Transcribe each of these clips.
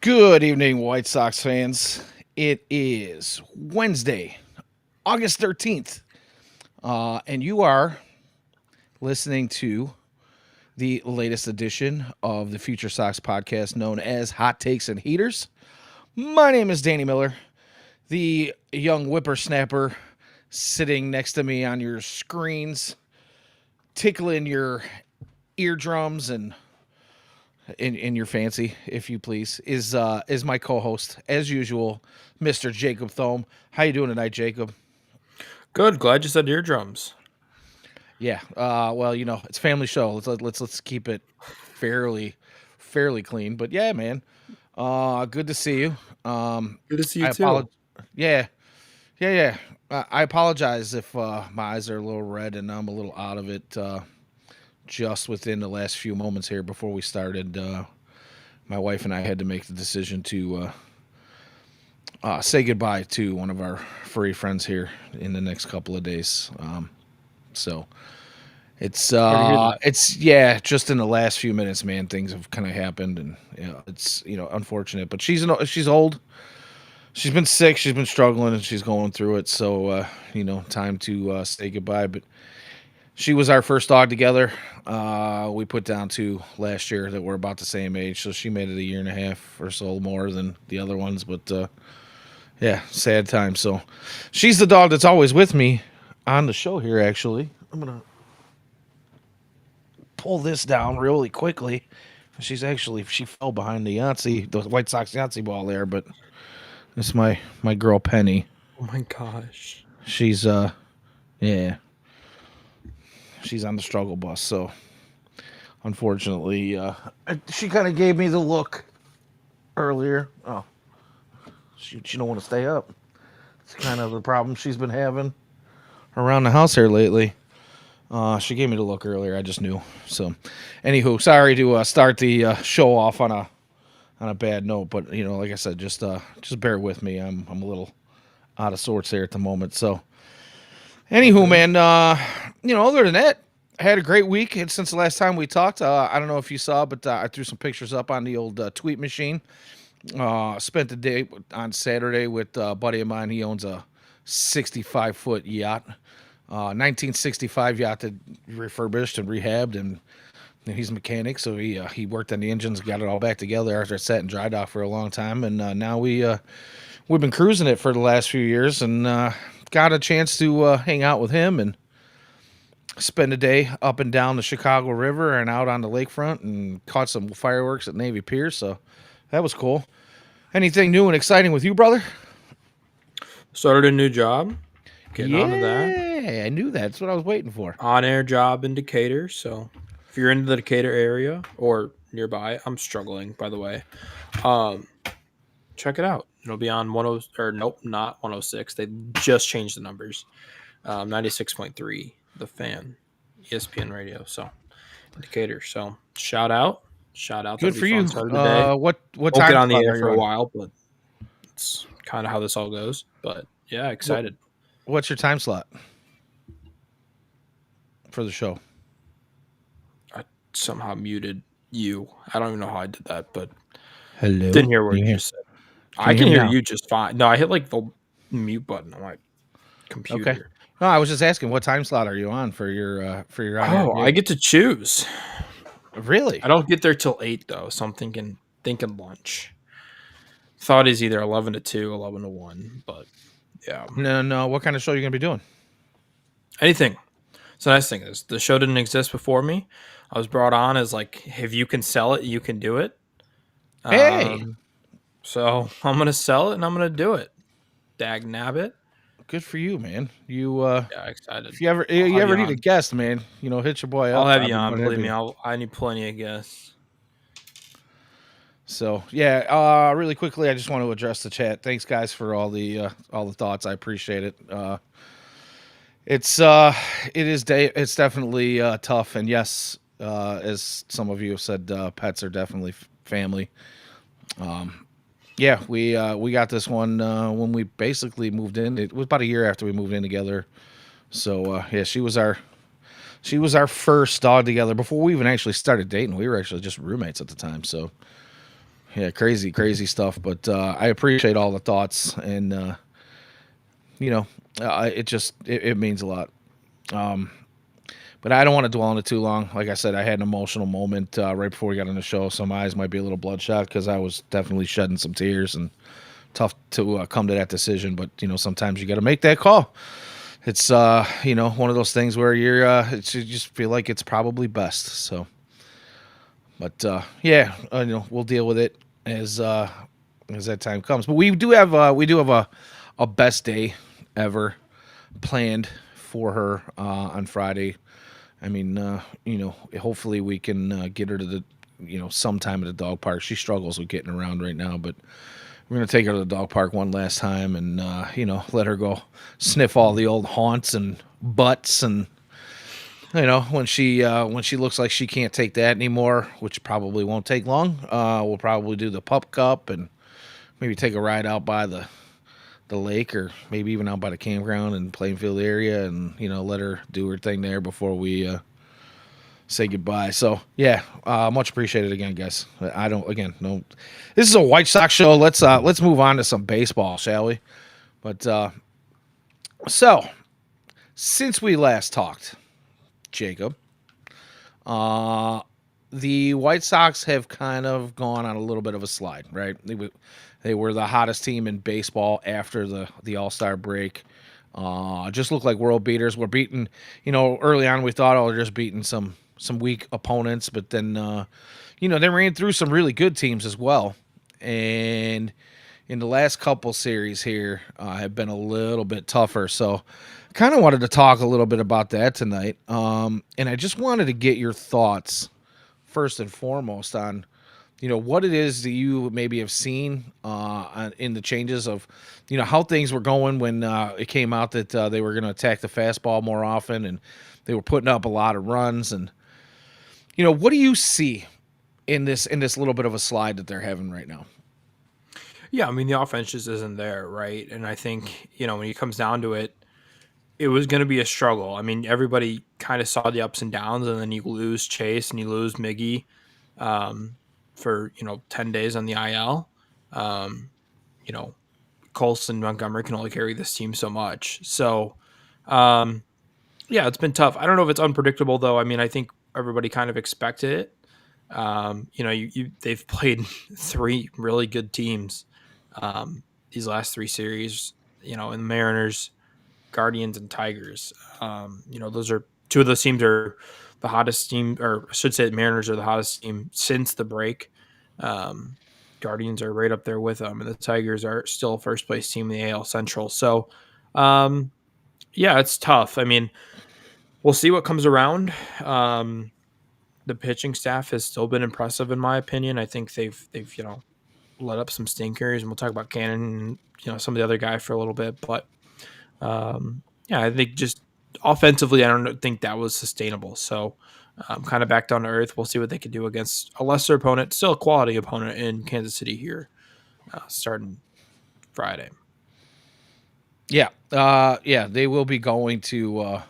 Good evening, White Sox fans. It is Wednesday, August 13th, and you are listening to the latest edition of the FutureSox podcast known as Hot Takes and Heaters. My name is Danny Miller, the young whippersnapper sitting next to me on your screens, tickling your eardrums and in your fancy, if you please, is my co-host as usual, Mr. Jacob Thome. How you doing tonight, Jacob? Good. Glad you said eardrums. Yeah. Well, it's family show. Let's keep it fairly clean. But yeah, man. Good to see you. Good to see you I too. apologize. Yeah. Yeah. I apologize if my eyes are a little red and I'm a little out of it. Just within the last few moments here before we started. My wife and I had to make the decision to say goodbye to one of our furry friends here in the next couple of days. So it's Sorry to hear that. just in the last few minutes, man, things have kind of happened, and it's unfortunate. But she's old. She's been sick. She's been struggling, and she's going through it. So time to say goodbye. But she was our first dog together. We put down two last year that were about the same age, so she made it a year and a half or so more than the other ones. But yeah, sad time. So she's the dog that's always with me on the show here. Actually, I'm gonna pull this down really quickly. She fell behind the White Sox Yahtzee ball there, but it's my girl Penny. Oh my gosh. She's yeah. She's on the struggle bus, so unfortunately, she kind of gave me the look earlier. Oh, she don't want to stay up. It's kind of the problem she's been having around the house here lately. She gave me the look earlier. I just knew. So, anywho, sorry to start the show off on a bad note, but like I said, just bear with me. I'm a little out of sorts there at the moment. So, anywho, man, other than that, I had a great week since the last time we talked. I don't know if you saw, but I threw some pictures up on the old tweet machine. Spent the day on Saturday with a buddy of mine. He owns a 65-foot yacht, 1965 yacht that refurbished and rehabbed, and he's a mechanic, so he worked on the engines, got it all back together after it sat in dry dock for a long time, and now we've been cruising it for the last few years, and got a chance to hang out with him and spend a day up and down the Chicago River and out on the lakefront and caught some fireworks at Navy Pier. So that was cool. Anything new and exciting with you, brother? Started a new job. Getting onto that. Yeah, I knew that. That's what I was waiting for. On-air job in Decatur. So if you're in the Decatur area or nearby, I'm struggling, by the way. Check it out. It'll be on not 106. They just changed the numbers. 96.3. The Fan, ESPN Radio. So Decatur. So shout out. Good for you. What time? Won't get on the air for a while, but it's kind of how this all goes. But yeah, excited. What's your time slot for the show? I somehow muted you. I don't even know how I did that, but hello. Didn't hear what you just said. I can hear you just fine. No, I hit like the mute button on my computer. Okay. No, I was just asking, what time slot are you on for your Oh, I get to choose. Really? I don't get there till 8 though, so I'm thinking lunch. Thought is either 11 to 2, 11 to 1, but yeah. No. What kind of show are you gonna be doing? Anything. So the nice thing is the show didn't exist before me. I was brought on as like, if you can sell it, you can do it. Hey. So I'm gonna sell it and I'm gonna do it. Dag nabbit. Good for you, man. You excited. If you ever need a guest, man, hit your boy up. I'll have you on. Believe me, I need plenty of guests. So yeah, really quickly, I just want to address the chat. Thanks, guys, for all the thoughts. I appreciate it. It's definitely tough, and yes, as some of you have said, pets are definitely family. Yeah, we got this one when we basically moved in. It was about a year after we moved in together. So yeah, she was our first dog together before we even actually started dating. We were actually just roommates at the time. So Yeah, crazy stuff. But I appreciate all the thoughts, and you know, it means a lot. Um, but I don't want to dwell on it too long. Like I said, I had an emotional moment right before we got on the show. So my eyes might be a little bloodshot because I was definitely shedding some tears, and tough to come to that decision. But sometimes you got to make that call. It's one of those things where you just feel like it's probably best. So, but yeah, we'll deal with it as that time comes. But we do have a best day ever planned for her on Friday. I mean, hopefully we can get her to the sometime at the dog park. She struggles with getting around right now, but we're gonna take her to the dog park one last time and let her go sniff all the old haunts and butts, and when she looks like she can't take that anymore, which probably won't take long. We'll probably do the pup cup and maybe take a ride out by the lake, or maybe even out by the campground in Plainfield area, and let her do her thing there before we say goodbye. So yeah, much appreciated again, guys. I don't again no. This is a White Sox show. Let's move on to some baseball, shall we? But so since we last talked, Jacob, the White Sox have kind of gone on a little bit of a slide, right? They were the hottest team in baseball after the All-Star break. Just looked like world beaters. We're beating, early on we thought, oh, they're just beating some weak opponents, but then, they ran through some really good teams as well. And in the last couple series here have been a little bit tougher. So kind of wanted to talk a little bit about that tonight. And I just wanted to get your thoughts first and foremost on what it is that you maybe have seen in the changes of how things were going when it came out that they were going to attack the fastball more often, and they were putting up a lot of runs. And what do you see in this little bit of a slide that they're having right now? Yeah, I mean the offense just isn't there, right? And I think when it comes down to it, it was going to be a struggle. I mean, everybody kind of saw the ups and downs, and then you lose Chase and you lose Miggy for 10 days on the IL. Um, you know, Colson Montgomery can only carry this team so much. So, um, yeah, it's been tough. I don't know if it's unpredictable though. I mean, I think everybody kind of expected it. They've played three really good teams these last three series. In the Mariners, Guardians, and Tigers. Those are two of those teams are the hottest team, or I should say, the Mariners are the hottest team since the break. Um, Guardians are right up there with them, and the Tigers are still first place team in the AL Central. So, yeah, it's tough. I mean, we'll see what comes around. The pitching staff has still been impressive, in my opinion. I think they've let up some stinkers, and we'll talk about Cannon and some of the other guy for a little bit, but yeah, I think just offensively, I don't think that was sustainable. So kind of back down to earth. We'll see what they can do against a lesser opponent, still a quality opponent in Kansas City here, starting Friday. Yeah, they will be going to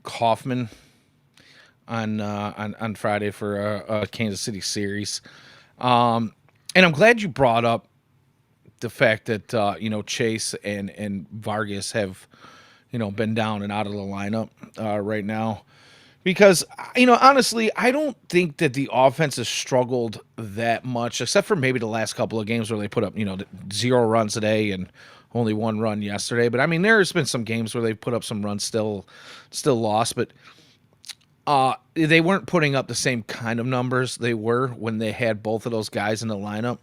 Kaufman on Friday for a Kansas City series. And I'm glad you brought up the fact that Chase and Vargas have been down and out of the lineup right now, because honestly, I don't think that the offense has struggled that much, except for maybe the last couple of games where they put up 0 runs today and only 1 run yesterday. But I mean, there's been some games where they put up some runs, still lost, but they weren't putting up the same kind of numbers they were when they had both of those guys in the lineup.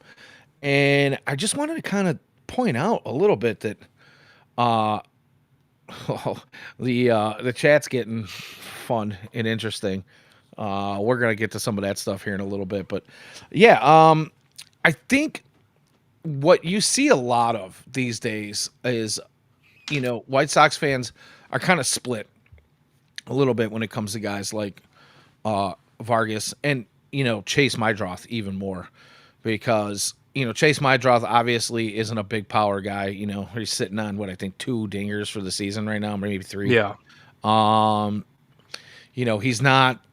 And I just wanted to kind of point out a little bit that the chat's getting fun and interesting. We're gonna get to some of that stuff here in a little bit, but yeah, I think what you see a lot of these days is White Sox fans are kind of split a little bit when it comes to guys like Vargas and Chase Mydroth even more, because Chase Mydroth obviously isn't a big power guy. He's sitting on what I think 2 dingers for the season right now, maybe 3. Yeah. He's not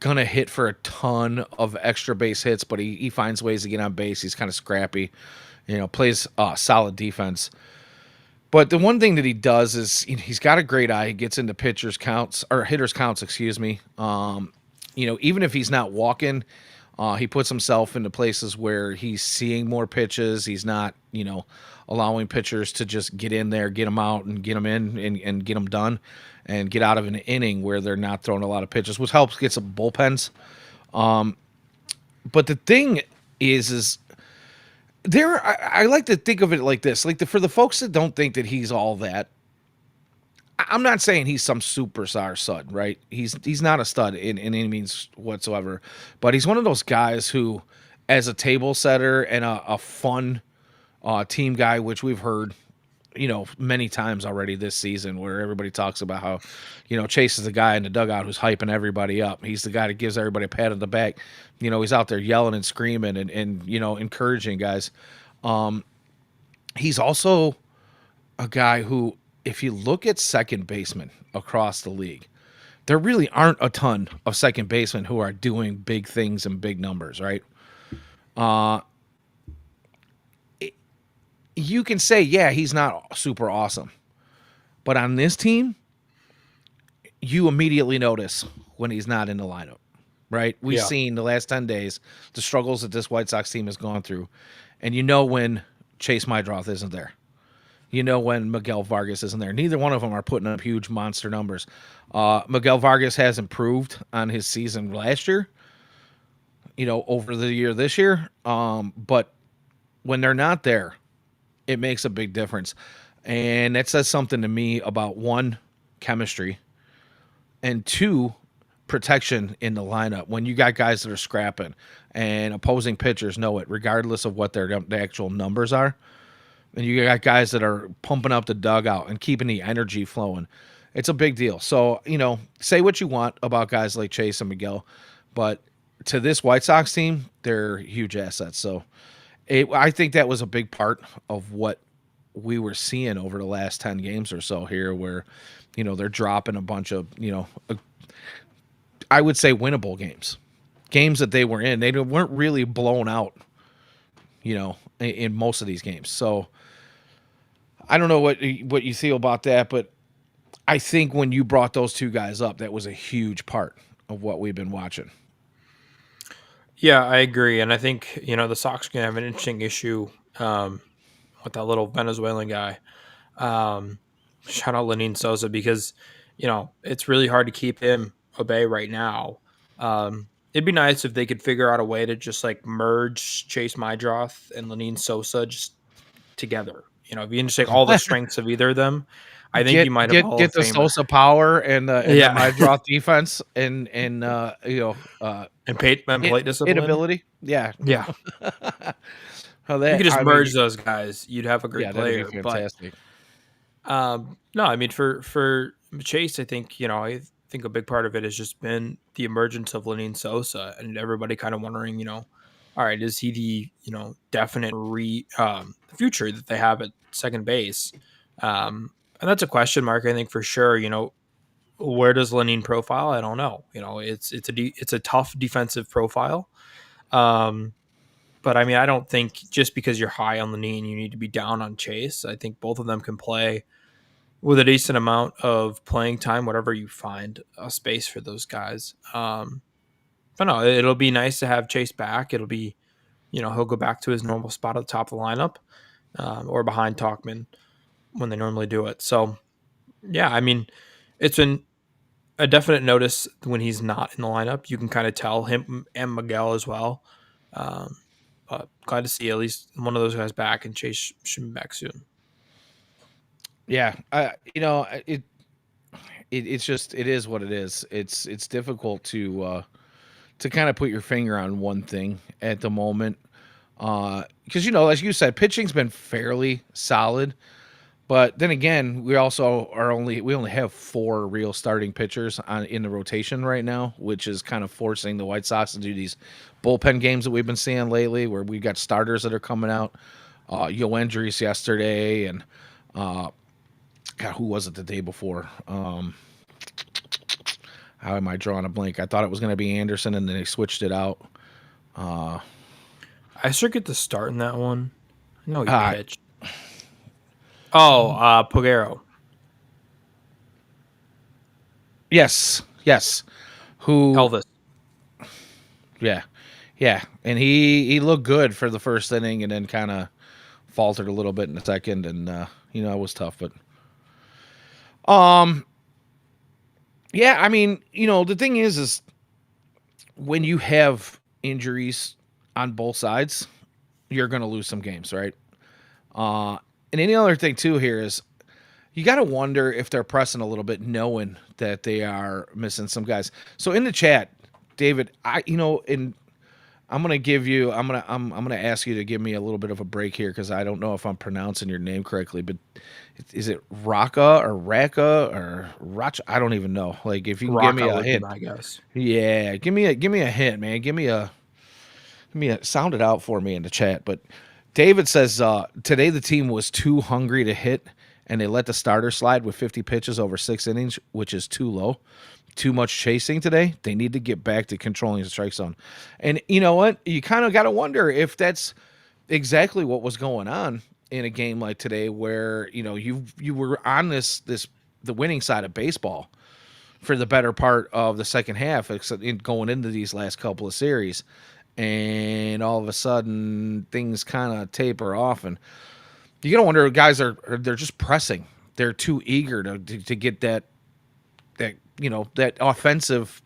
gonna hit for a ton of extra base hits, but he finds ways to get on base. He's kind of scrappy, plays solid defense. But the one thing that he does is he's got a great eye. He gets into pitchers counts or hitters counts, excuse me. Even if he's not walking, he puts himself into places where he's seeing more pitches. He's not, allowing pitchers to just get in there, get them out, and get them in and get them done, and get out of an inning where they're not throwing a lot of pitches, which helps get some bullpens. But the thing is I like to think of it like this, for the folks that don't think that he's all that. I'm not saying he's some superstar stud, right? He's not a stud in any means whatsoever, but he's one of those guys who, as a table setter and a fun team guy, which we've heard, many times already this season, where everybody talks about how, Chase is the guy in the dugout who's hyping everybody up. He's the guy that gives everybody a pat on the back. He's out there yelling and screaming and encouraging guys. He's also a guy who, if you look at second basemen across the league, there really aren't a ton of second basemen who are doing big things and big numbers, right? You can say, yeah, he's not super awesome. But on this team, you immediately notice when he's not in the lineup, right? We've seen the last 10 days the struggles that this White Sox team has gone through. And when Chase Mydroth isn't there. When Miguel Vargas isn't there. Neither one of them are putting up huge monster numbers. Miguel Vargas has improved on his season last year, over the year this year. But when they're not there, it makes a big difference. And that says something to me about, one, chemistry, and two, protection in the lineup. When you got guys that are scrapping and opposing pitchers know it, regardless of what the actual numbers are, and you got guys that are pumping up the dugout and keeping the energy flowing, it's a big deal. So, say what you want about guys like Chase and Miguel, but to this White Sox team, they're huge assets. So I think that was a big part of what we were seeing over the last 10 games or so here, where, they're dropping a bunch of, I would say winnable games that they were in. They weren't really blown out, in most of these games. So I don't know what you feel about that, but I think when you brought those two guys up, that was a huge part of what we've been watching. Yeah, I agree. And I think, the Sox can have an interesting issue with that little Venezuelan guy. Shout out Lenin Sosa, because, it's really hard to keep him a bay right now. It'd be nice if they could figure out a way to just merge Chase Mydroth and Lenin Sosa just together. If you can just take all the strengths of either of them, I think you might have a Hall of the Famer. Sosa power and the Mydroth defense and plate discipline, inability. Yeah. You could just merge those guys. You'd have a great player. That'd be fantastic. But, no, I mean, for Chase, I think, I think a big part of it has just been the emergence of Lenin Sosa, and everybody kind of wondering, all right, is he the, definite future that they have at second base? And that's a question mark, I think, for sure. Where does Lenin profile? I don't know. It's a tough defensive profile. But I mean, I don't think just because you're high on Lenin, you need to be down on Chase. I think both of them can play with a decent amount of playing time, whatever you find a space for those guys. But no, it'll be nice to have Chase back. It'll be, he'll go back to his normal spot at the top of the lineup, or behind Talkman when they normally do it. So, yeah, I mean, it's been a definite notice when he's not in the lineup. You can kind of tell him and Miguel as well. But glad to see at least one of those guys back, and Chase should be back soon. Yeah, it's just, it is what it is. It's difficult to kind of put your finger on one thing at the moment, because as you said, pitching's been fairly solid. But then again, we only have 4 real starting pitchers in the rotation right now, which is kind of forcing the White Sox to do these bullpen games that we've been seeing lately, where we've got starters that are coming out. Yoendris yesterday, and God, who was it the day before? How am I drawing a blank? I thought it was going to be Anderson, and then they switched it out. I still get to start in that one. I know he Uh, pitched. Oh, Pogero. yes, yes. Who? Elvis. Yeah, yeah. And he looked good for the first inning, and then kind of faltered a little bit in the second, and it was tough. But um, yeah. I mean, the thing is when you have injuries on both sides, you're going to lose some games, right? Uh, and any other thing too here is you got to wonder if they're pressing a little bit, knowing that they are missing some guys. So in the chat, David, and I'm gonna give you, I'm gonna ask you to give me a little bit of a break here because I don't know if I'm pronouncing your name correctly, but is it Raka or Raka or Rach? I don't even know. Like if you can give me Rocco a would be hint, my guess. yeah, give me a hint, man. Give me a sound it out for me in the chat. But David says today the team was too hungry to hit, and they let the starter slide with 50 pitches over 6 innings, which is too low. Too much chasing today. They need to get back to controlling the strike zone. And you know what? You kind of got to wonder if that's exactly what was going on in a game like today, where you were on the winning side of baseball for the better part of the second half, going into these last couple of series, and all of a sudden things kind of taper off, and you gotta wonder, guys they're just pressing. They're too eager to get that offensive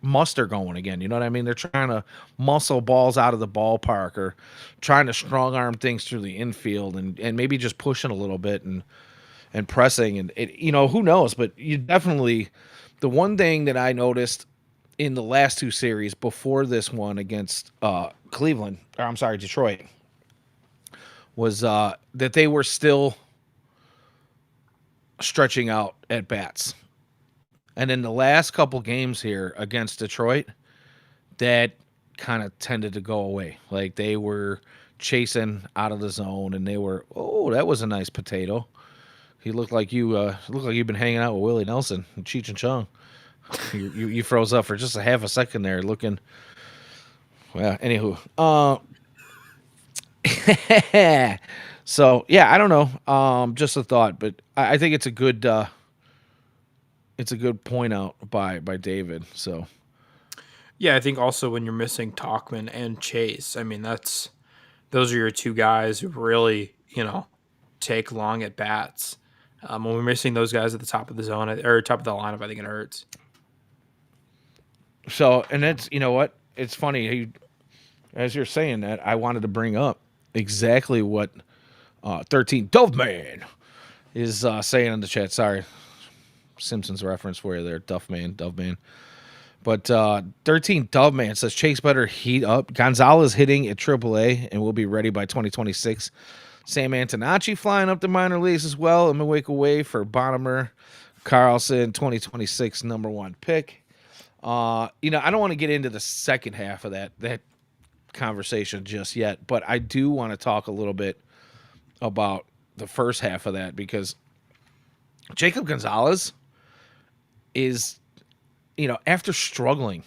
muster going again. You know what I mean? They're trying to muscle balls out of the ballpark, or trying to strong arm things through the infield, and maybe just pushing a little bit and pressing, and who knows, but you definitely, the one thing that I noticed in the last two series before this one against Cleveland, or I'm sorry, Detroit, was that they were still stretching out at bats. And in the last couple games here against Detroit, that kind of tended to go away. Like they were chasing out of the zone, and they were, oh, that was a nice potato. He looked like you've been hanging out with Willie Nelson and Cheech and Chong. You froze up for just a half a second there, looking. Well, anywho, so yeah, I don't know. Just a thought, but I think it's a good point out by David. So Yeah, I think also when you're missing Talkman and Chase, I mean those are your two guys who really take long at bats. When we're missing those guys at the top of the zone or top of the lineup, I think it hurts. and it's, what, it's funny. As you're saying that, I wanted to bring up exactly what 13 Dove Man is saying in the chat. Sorry, Simpsons reference for you there, Dove Man. But 13 Dove Man says Chase better heat up. Gonzalez hitting at AAA and will be ready by 2026. Sam Antonacci flying up the minor leagues as well. I'm a week away for Bonnemer. Carlson, 2026 number one pick. I don't want to get into the second half of that conversation just yet, but I do want to talk a little bit about the first half of that, because Jacob Gonzalez is, after struggling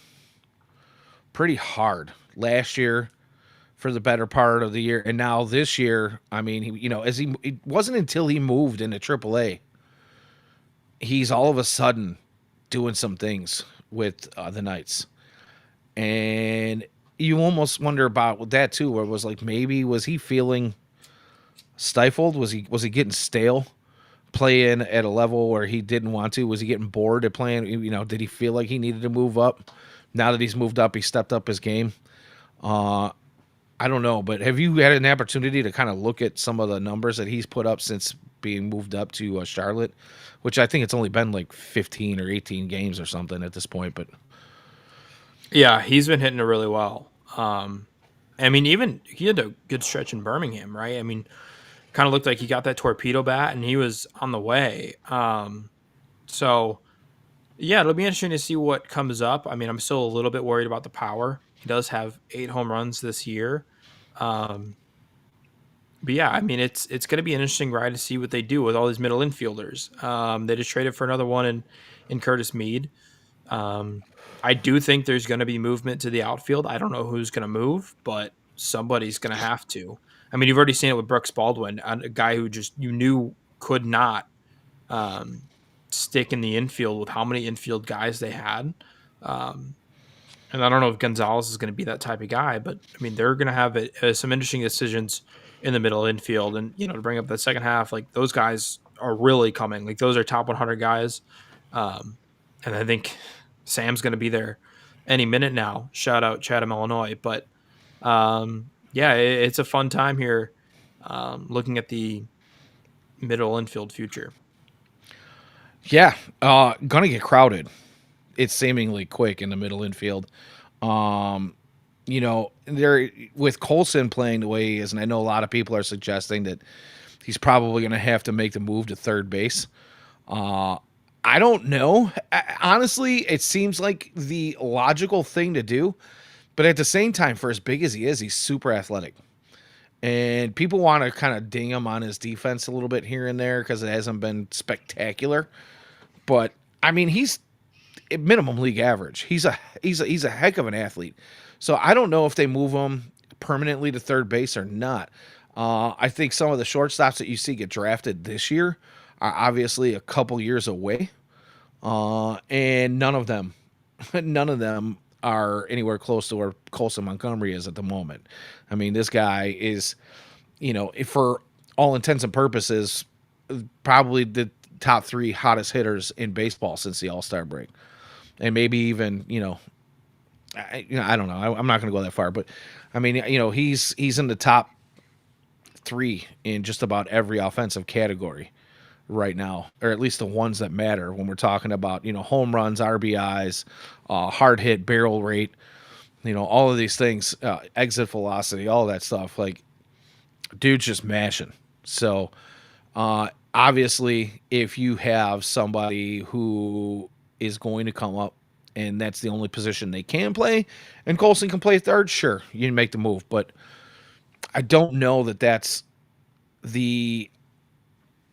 pretty hard last year for the better part of the year, and now this year, I mean, it wasn't until he moved into AAA, he's all of a sudden doing some things with the Knights, and you almost wonder about that too, where it was like, maybe was he feeling stifled? Was he getting stale playing at a level where he didn't want to? Was he getting bored at playing? Did he feel like he needed to move up? Now that he's moved up, he stepped up his game. I don't know, but have you had an opportunity to kind of look at some of the numbers that he's put up since being moved up to Charlotte, which I think it's only been like 15 or 18 games or something at this point, but Yeah, he's been hitting it really well. I mean, even he had a good stretch in Birmingham, right? I mean, kind of looked like he got that torpedo bat and he was on the way. So yeah, it'll be interesting to see what comes up. I mean, I'm still a little bit worried about the power. He does have 8 home runs this year. Um, but yeah, I mean, it's going to be an interesting ride to see what they do with all these middle infielders. They just traded for another one in Curtis Mead. I do think there's going to be movement to the outfield. I don't know who's going to move, but somebody's going to have to. I mean, you've already seen it with Brooks Baldwin, a guy who just you knew could not um, stick in the infield with how many infield guys they had. Um, and I don't know if Gonzalez is going to be that type of guy, but I mean, they're going to have some interesting decisions in the middle infield. And, to bring up the second half, like those guys are really coming. Like those are top 100 guys. Um, and I think Sam's going to be there any minute now. Shout out Chatham, Illinois. But yeah, it's a fun time here looking at the middle infield future. Yeah, gonna get crowded. It's seemingly quick in the middle infield. Um, there with Colson playing the way he is, and I know a lot of people are suggesting that he's probably going to have to make the move to third base. Uh, I don't know. Honestly, it seems like the logical thing to do, but at the same time, for as big as he is, he's super athletic. And people want to kind of ding him on his defense a little bit here and there because it hasn't been spectacular. But I mean, he's minimum league average. He's a heck of an athlete. So I don't know if they move him permanently to third base or not. I think some of the shortstops that you see get drafted this year are obviously a couple years away, and none of them are anywhere close to where Colson Montgomery is at the moment. I mean, this guy is, for all intents and purposes, probably the top three hottest hitters in baseball since the All Star break, and maybe even I don't know. I'm not going to go that far, but I mean, he's in the top three in just about every offensive category right now, or at least the ones that matter when we're talking about home runs, RBIs, hard hit, barrel rate, all of these things, exit velocity, all that stuff. Like, dude's just mashing. So, obviously, if you have somebody who is going to come up and that's the only position they can play, and Colson can play third, sure, you can make the move. But I don't know that that's the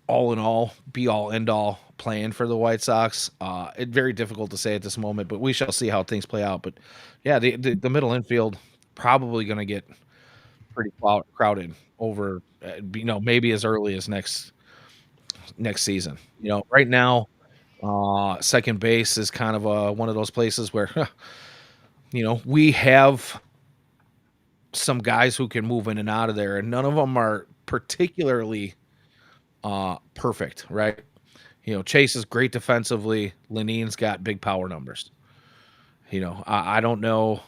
all in all, be all end all plan for the White Sox. It's very difficult to say at this moment, but we shall see how things play out. But yeah, the middle infield probably going to get pretty crowded over, maybe as early as next season. Right now, second base is kind of one of those places where we have some guys who can move in and out of there, and none of them are particularly perfect, right? Chase is great defensively. Lanine's got big power numbers. I don't know.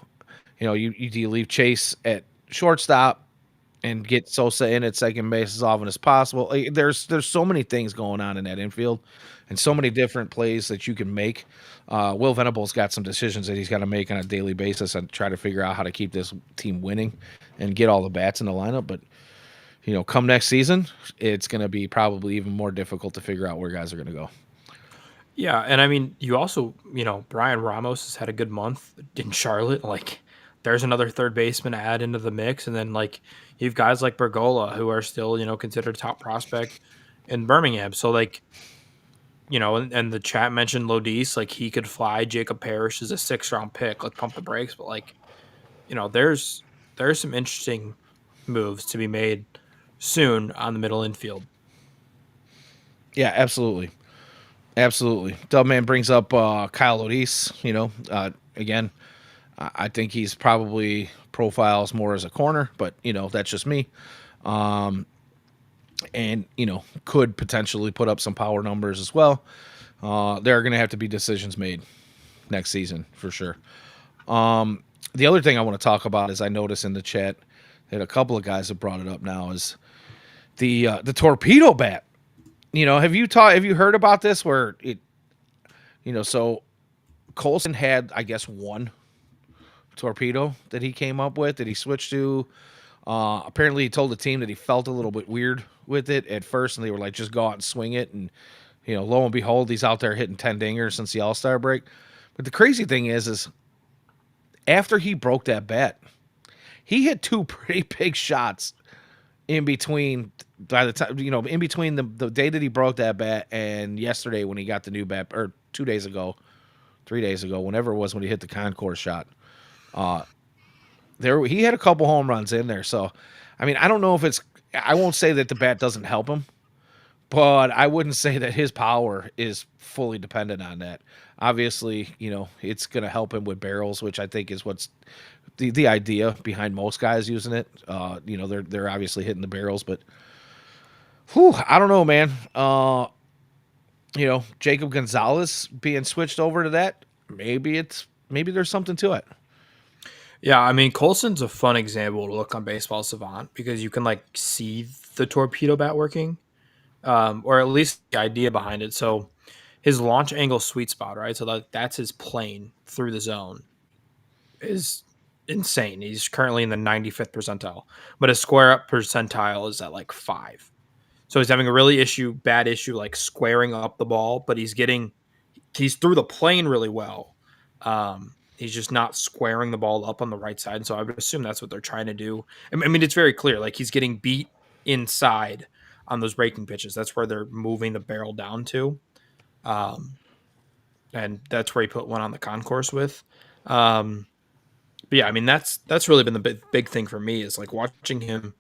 Do you leave Chase at shortstop and get Sosa in at second base as often as possible? Like, there's so many things going on in that infield, and so many different plays that you can make. Will Venable's got some decisions that he's got to make on a daily basis and try to figure out how to keep this team winning and get all the bats in the lineup. But come next season, it's going to be probably even more difficult to figure out where guys are going to go. Yeah, and I mean, you also, Brian Ramos has had a good month in Charlotte. Like, there's another third baseman to add into the mix, and then like you have guys like Bergola who are still, considered a top prospect in Birmingham. So like, and the chat mentioned Lodis, like he could fly. Jacob Parrish is a 6th-round pick. Let's pump the brakes, but like, there's some interesting moves to be made soon on the middle infield. Yeah, absolutely. Absolutely. Dubman brings up Kyle Lodis. Again, I think he's probably profiles more as a corner, but that's just me. And could potentially put up some power numbers as well. There are going to have to be decisions made next season for sure. The other thing I want to talk about is I noticed in the chat that a couple of guys have brought it up now is the torpedo bat. Have you heard about this where it so Colson had, I guess, one torpedo that he came up with that he switched to. Apparently he told the team that he felt a little bit weird with it at first, and they were like, just go out and swing it. And lo and behold, he's out there hitting 10 dingers since the All-Star break. But the crazy thing is after he broke that bat, he hit two pretty big shots in between, by the time in between the day that he broke that bat and yesterday when he got the new bat, or 2 days ago, 3 days ago, whenever it was when he hit the concourse shot. There he had a couple home runs in there. So, I mean, I don't know if it's. I won't say that the bat doesn't help him, but I wouldn't say that his power is fully dependent on that. Obviously, it's going to help him with barrels, which I think is what's the idea behind most guys using it. They're obviously hitting the barrels, but whew, I don't know, man. Jacob Gonzalez being switched over to that, maybe there's something to it. Yeah, I mean, Colson's a fun example to look on Baseball Savant because you can like see the torpedo bat working, or at least the idea behind it. So his launch angle sweet spot, right? So that's his plane through the zone is insane. He's currently in the 95th percentile, but his square up percentile is at like 5. So he's having a really bad issue, like squaring up the ball, but he's through the plane really well. He's just not squaring the ball up on the right side. So I would assume that's what they're trying to do. I mean, it's very clear. Like he's getting beat inside on those breaking pitches. That's where they're moving the barrel down to. And that's where he put one on the concourse with. But yeah, I mean, that's really been the big thing for me is like watching him,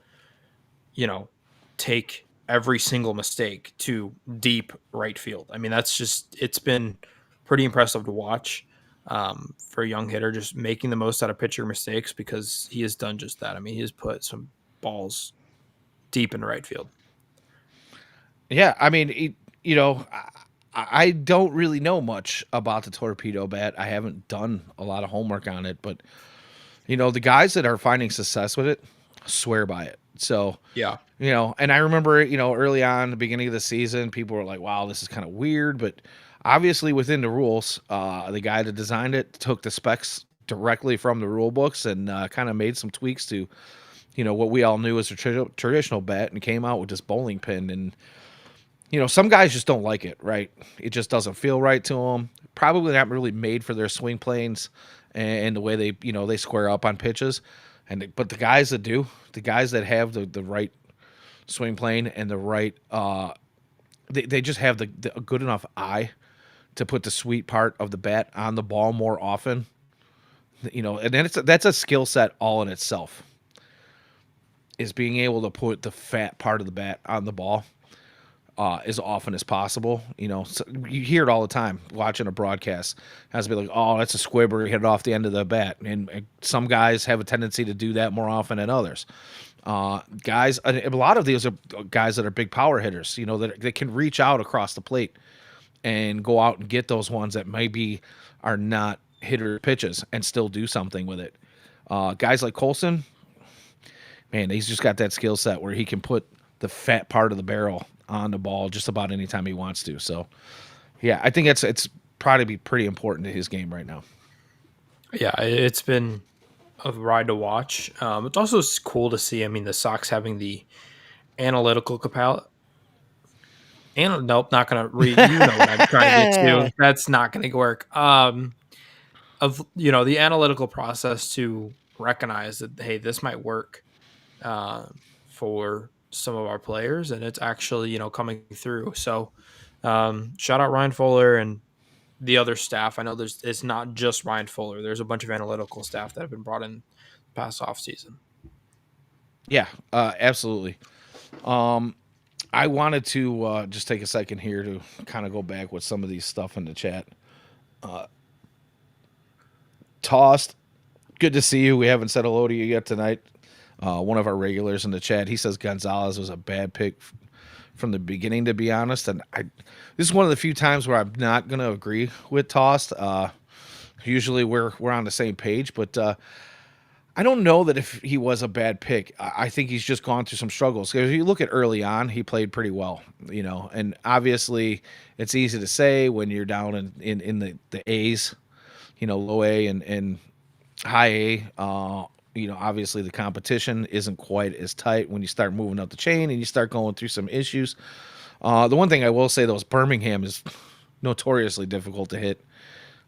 take every single mistake to deep right field. I mean, it's been pretty impressive to watch for a young hitter, just making the most out of pitcher mistakes because he has done just that. I mean, he has put some balls deep in right field. Yeah, I mean, I don't really know much about the torpedo bat. I haven't done a lot of homework on it, but the guys that are finding success with it swear by it. So Yeah. And I remember, early on, the beginning of the season, people were like, wow, this is kind of weird. But obviously within the rules, the guy that designed it took the specs directly from the rule books and kind of made some tweaks to, what we all knew as a traditional bat and came out with this bowling pin. And, some guys just don't like it, right? It just doesn't feel right to them. Probably not really made for their swing planes and the way they square up on pitches. But the guys that do, the guys that have the right swing plane and the right they just have the good enough eye to put the sweet part of the bat on the ball more often, and then that's a skill set all in itself, is being able to put the fat part of the bat on the ball as often as possible. So you hear it all the time watching a broadcast. It has to be like, oh, that's a squibber, hit it off the end of the bat, and some guys have a tendency to do that more often than others. Guys, a lot of these are guys that are big power hitters, that can reach out across the plate and go out and get those ones that maybe are not hitter pitches and still do something with it. Guys like Colson, man, he's just got that skill set where he can put the fat part of the barrel on the ball just about any time he wants to. So, yeah, I think it's probably pretty important to his game right now. Yeah, it's been a ride to watch. It's also cool to see. I mean, the Sox having the analytical capacity. And nope, not gonna read. You know what I'm trying to get to. That's not gonna work. The analytical process to recognize that hey, this might work for some of our players, and it's actually coming through. So, shout out Ryan Fuller and the other staff. I know it's not just Ryan Fuller. There's a bunch of analytical staff that have been brought in past off season. Yeah, absolutely. I wanted to just take a second here to kind of go back with some of these stuff in the chat. Tossed, good to see you. We haven't said hello to you yet tonight. One of our regulars in the chat, he says Gonzalez was a bad pick from the beginning, to be honest. And this is one of the few times where I'm not going to agree with Tossed. Usually we're on the same page, but I don't know that if he was a bad pick. I think he's just gone through some struggles. Because if you look at early on, he played pretty well, and obviously it's easy to say when you're down in the A's, low A and high A. Obviously the competition isn't quite as tight when you start moving up the chain and you start going through some issues. The one thing I will say, though, is Birmingham is notoriously difficult to hit.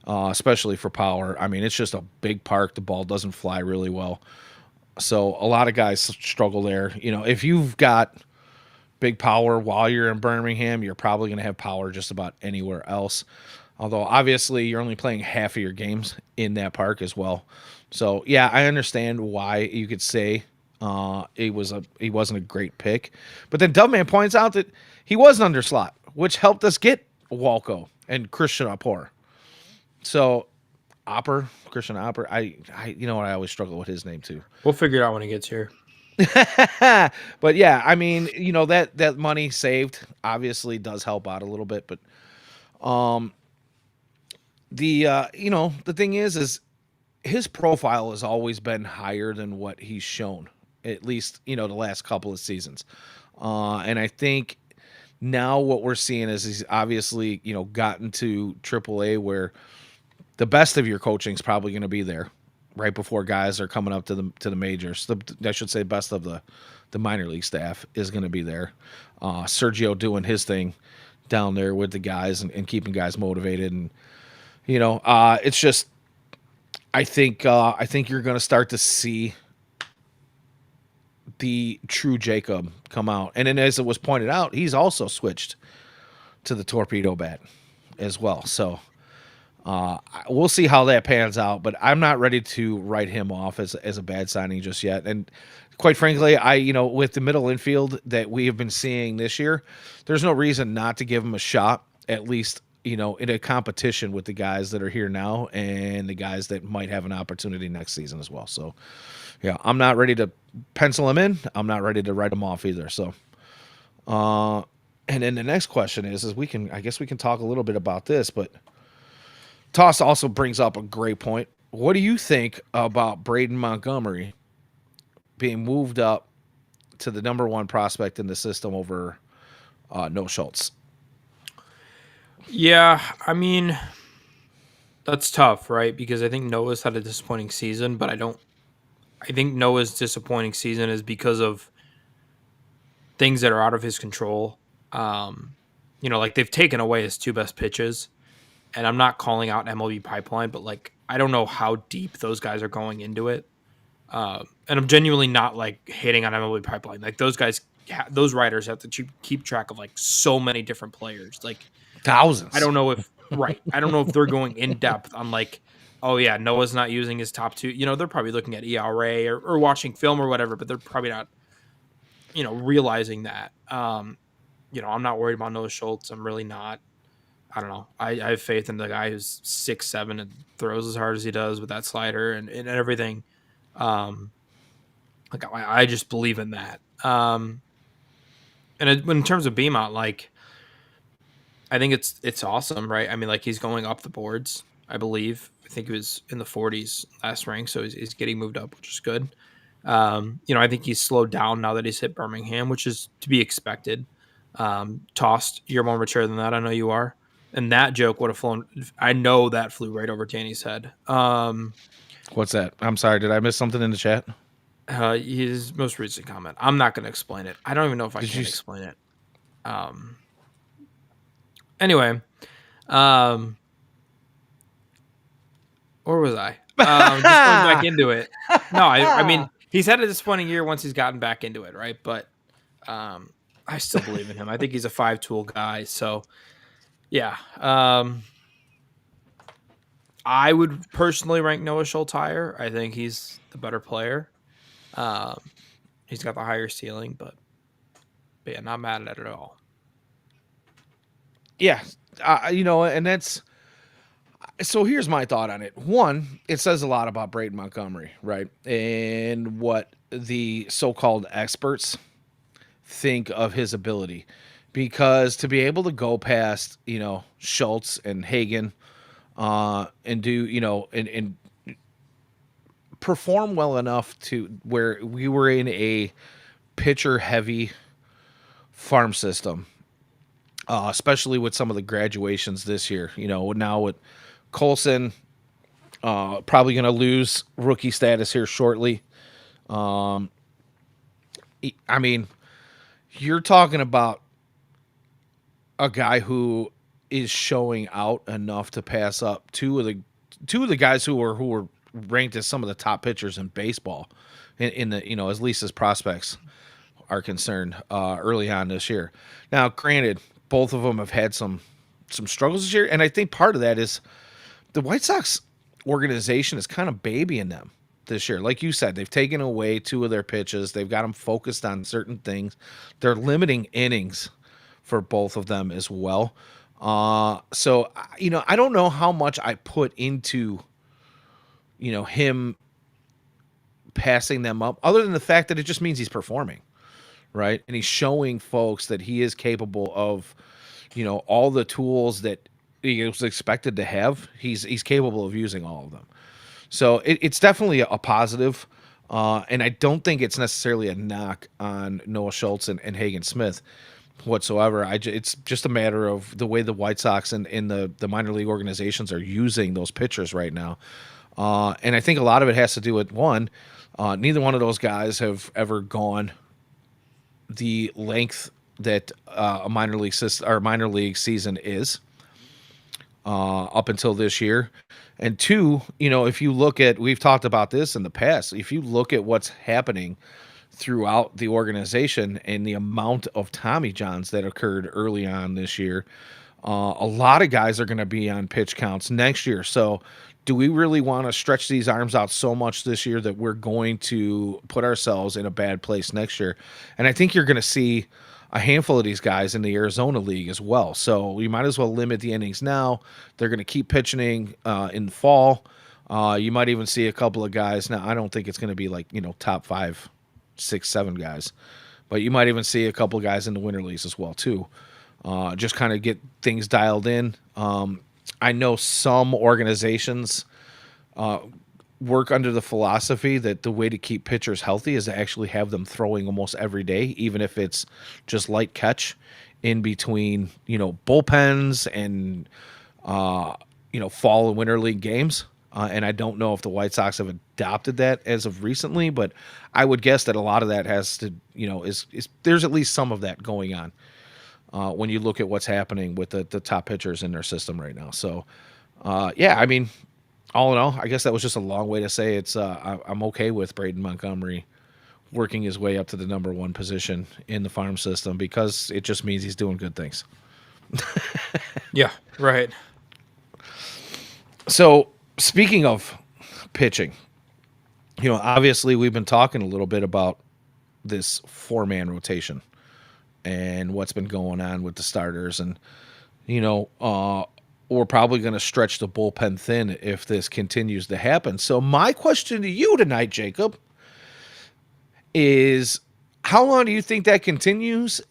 Especially for power. I mean, it's just a big park. The ball doesn't fly really well. So a lot of guys struggle there. If you've got big power while you're in Birmingham, you're probably going to have power just about anywhere else. Although obviously you're only playing half of your games in that park as well. So yeah, I understand why you could say he wasn't a great pick. But then Dubman points out that he was an underslot, which helped us get Walco and Christian Appor. So Christian Opper, I you know what, I always struggle with his name too. We'll figure it out when he gets here. But yeah, I mean, that money saved obviously does help out a little bit, but the thing is his profile has always been higher than what he's shown, at least, the last couple of seasons. And I think now what we're seeing is he's obviously, gotten to AAA where the best of your coaching is probably going to be there right before guys are coming up to the majors. I should say best of the minor league staff is going to be there. Sergio doing his thing down there with the guys and keeping guys motivated. And, it's just, I think you're going to start to see the true Jacob come out. And then, as it was pointed out, he's also switched to the torpedo bat as well. So we'll see how that pans out. But I'm not ready to write him off as a bad signing just yet. And quite frankly, with the middle infield that we have been seeing this year, there's no reason not to give him a shot, at least, in a competition with the guys that are here now and the guys that might have an opportunity next season as well. So, yeah, I'm not ready to pencil him in. I'm not ready to write him off either. So, and then the next question is I guess we can talk a little bit about this, but Toss also brings up a great point. What do you think about Braden Montgomery being moved up to the number one prospect in the system over Noah Schultz? Yeah, I mean, that's tough, right? Because I think Noah's had a disappointing season, but I think Noah's disappointing season is because of things that are out of his control. Like they've taken away his two best pitches, and I'm not calling out MLB pipeline, but like I don't know how deep those guys are going into it. And I'm genuinely not like hating on MLB pipeline. Like those guys, those writers have to keep track of like so many different players. Like Thousands. I don't know if I don't know if they're going in depth on like, oh yeah, Noah's not using his top two. They're probably looking at ERA or watching film or whatever, but they're probably not, realizing that. I'm not worried about Noah Schultz. I'm really not. I don't know. I have faith in the guy who's 6'7" and throws as hard as he does with that slider and everything. Like I just believe in that. And in terms of Beamont, like I think it's awesome, right? I mean, like he's going up the boards. I believe. I think he was in the 40s last rank, so he's getting moved up, which is good. I think he's slowed down now that he's hit Birmingham, which is to be expected. Tossed, you're more mature than that. I know you are. And that joke would have flown. I know that flew right over Danny's head. What's that? I'm sorry. Did I miss something in the chat? His most recent comment. I'm not going to explain it. I don't even know if I can explain it. Anyway, where was I? Just going back into it. No, I mean, he's had a disappointing year once he's gotten back into it, right? But I still believe in him. I think he's a 5-tool guy. So, yeah. I would personally rank Noah Schultz higher. I think he's the better player. He's got the higher ceiling, but yeah, not mad at it at all. Yeah. And that's... So here's my thought on it. One, it says a lot about Braden Montgomery, right? And what the so-called experts think of his ability. Because to be able to go past, Schultz and Hagen and do, and perform well enough to where we were in a pitcher-heavy farm system, especially with some of the graduations this year. Now with Colson probably going to lose rookie status here shortly. I mean, you're talking about a guy who is showing out enough to pass up two of the guys who were ranked as some of the top pitchers in baseball in the, at least as prospects are concerned early on this year. Now, granted, both of them have had some some struggles this year, and I think part of that is the White Sox organization is kind of babying them this year. Like you said, they've taken away two of their pitches. They've got them focused on certain things. They're limiting innings for both of them as well. So I don't know how much I put into him passing them up, other than the fact that it just means he's performing, right? And he's showing folks that he is capable of, all the tools that he was expected to have. He's capable of using all of them. So it's definitely a positive. And I don't think it's necessarily a knock on Noah Schultz and Hagen Smith whatsoever. It's just a matter of the way the White Sox and the minor league organizations are using those pitchers right now. And I think a lot of it has to do with one, neither one of those guys have ever gone the length that a minor league season is up until this year. And two, if you look at, we've talked about this in the past, if you look at what's happening throughout the organization and the amount of Tommy Johns that occurred early on this year, a lot of guys are going to be on pitch counts next year. So do we really want to stretch these arms out so much this year that we're going to put ourselves in a bad place next year? And I think you're going to see a handful of these guys in the Arizona League as well. So we might as well limit the innings now. They're going to keep pitching in the fall. You might even see a couple of guys. Now, I don't think it's going to be like, top 5, 6, 7 guys. But you might even see a couple of guys in the winter leagues as well, too. Just kind of get things dialed in. I know some organizations work under the philosophy that the way to keep pitchers healthy is to actually have them throwing almost every day, even if it's just light catch in between, bullpens and, fall and winter league games. And I don't know if the White Sox have adopted that as of recently, but I would guess that a lot of that has to, is there's at least some of that going on when you look at what's happening with the top pitchers in their system right now. So, yeah, I mean, all in all, I guess that was just a long way to say I'm okay with Braden Montgomery working his way up to the number 1 position in the farm system, because it just means he's doing good things. Yeah, right. So speaking of pitching, obviously we've been talking a little bit about this 4-man rotation and what's been going on with the starters. And, we're probably going to stretch the bullpen thin if this continues to happen. So my question to you tonight, Jacob, is how long do you think that continues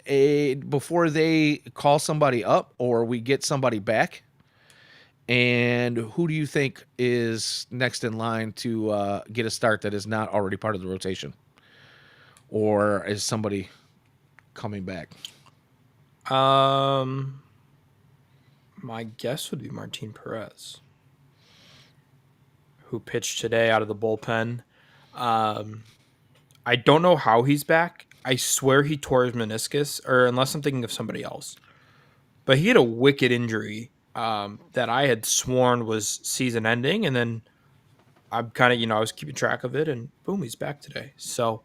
before they call somebody up or we get somebody back? And who do you think is next in line to get a start that is not already part of the rotation? Or is somebody coming back? My guess would be Martin Perez, who pitched today out of the bullpen. I don't know how he's back. I swear he tore his meniscus, or unless I'm thinking of somebody else. But he had a wicked injury that I had sworn was season ending, and then I'm kind of, I was keeping track of it, and boom, he's back today. So,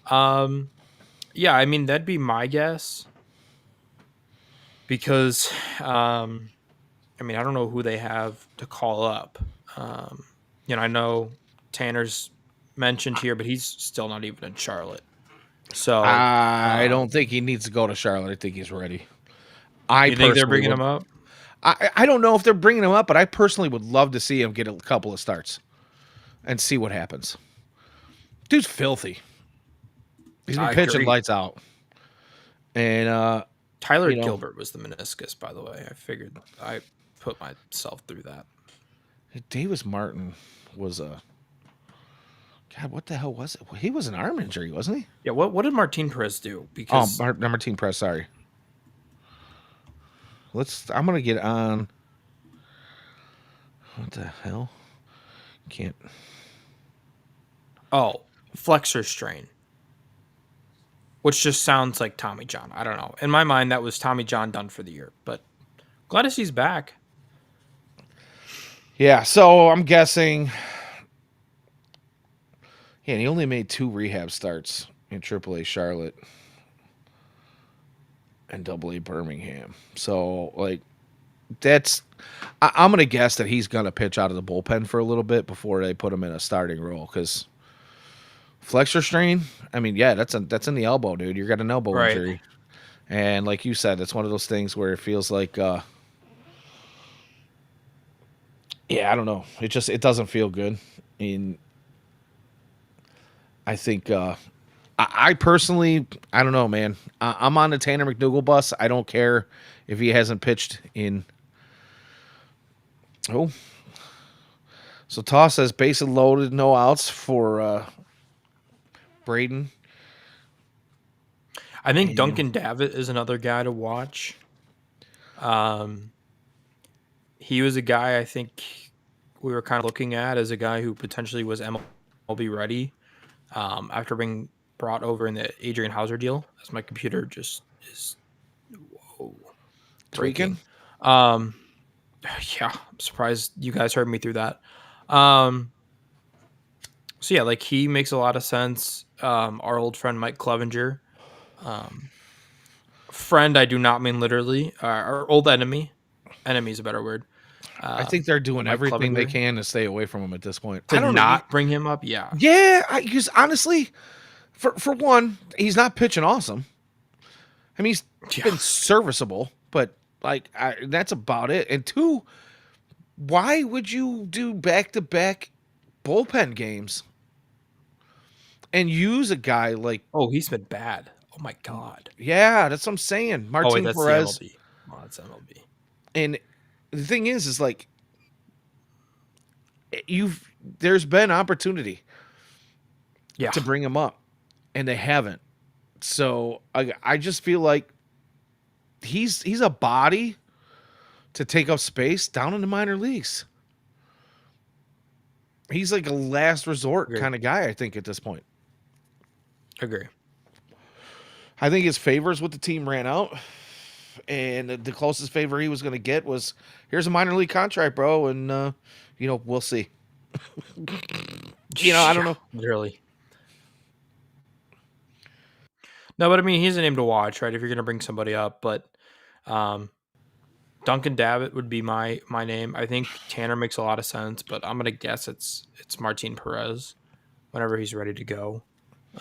yeah, I mean, that'd be my guess, because, I mean, I don't know who they have to call up. I know Tanner's mentioned here, but he's still not even in Charlotte. So I don't think he needs to go to Charlotte. I think he's ready. You think they're bringing him up? I don't know if they're bringing him up, but I personally would love to see him get a couple of starts and see what happens. Dude's filthy. He's been pitching lights out. And Tyler Gilbert was the meniscus, by the way. I put myself through that. Davis Martin was a God. What the hell was it? He was an arm injury, wasn't he? Yeah. What did Martin Perez do? Because Martin Perez. Sorry. I'm gonna get on. What the hell? Can't. Oh, flexor strain, which just sounds like Tommy John. I don't know. In my mind, that was Tommy John done for the year. But glad to see he's back. Yeah. So I'm guessing. Yeah, and he only made 2 rehab starts in AAA Charlotte and AA Birmingham. So, like, that's I'm gonna guess that he's gonna pitch out of the bullpen for a little bit before they put him in a starting role because flexor strain. I mean, yeah, that's in the elbow, dude. You got an elbow Right. injury, and like you said, it's one of those things where it feels like, yeah, I don't know. It doesn't feel good. And I think I personally, I don't know, man. I'm on the Tanner McDougal bus. I don't care if he hasn't pitched in. Oh, so Toss says bases loaded, no outs for Braden. I think And Duncan Davitt is another guy to watch. Um, he was a guy I think we were kind of looking at as a guy who potentially was MLB ready after being brought over in the Adrian Hauser deal. As my computer just is whoa, tweaking. breaking. Um, yeah, I'm surprised you guys heard me through that. Um, so yeah, like he makes a lot of sense. Our old friend Mike Clevenger, um, friend, I do not mean literally. Our old enemy, enemy is a better word. I think they're But doing Mike everything they Clevenger can to stay away from him at this point. to I don't know. not bring him up, yeah, Yeah, because honestly, for one, he's not pitching awesome. I mean, he's yeah, been serviceable, but like that's about it. And two, why would you do back to back bullpen games and use a guy like? oh, he's been bad. Oh my god. Yeah, that's what I'm saying. Oh wait, Martin that's the Perez. MLB. Oh, that's MLB. And the thing is like you've there's been opportunity Yeah, to bring him up, and they haven't. So I just feel like he's a body to take up space down in the minor leagues. He's like a last resort agree. kind of guy, I think, at this point. Agree. I think his favors with the team ran out, and the closest favor he was going to get was here's a minor league contract, bro, and we'll see. I don't Yeah, know. literally. No, but I mean, he's a name to watch, right? If you're gonna bring somebody up, but um, Duncan Davitt would be my name. I think Tanner makes a lot of sense, but I'm gonna guess it's Martin Perez whenever he's ready to go.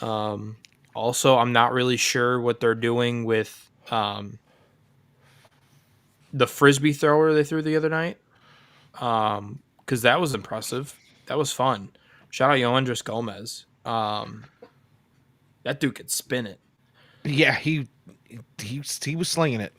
Um, also, I'm not really sure what they're doing with the frisbee thrower they threw the other night. Because that was impressive. That was fun. Shout out Yoendris Gomez. That dude could spin it. Yeah, he was slinging it.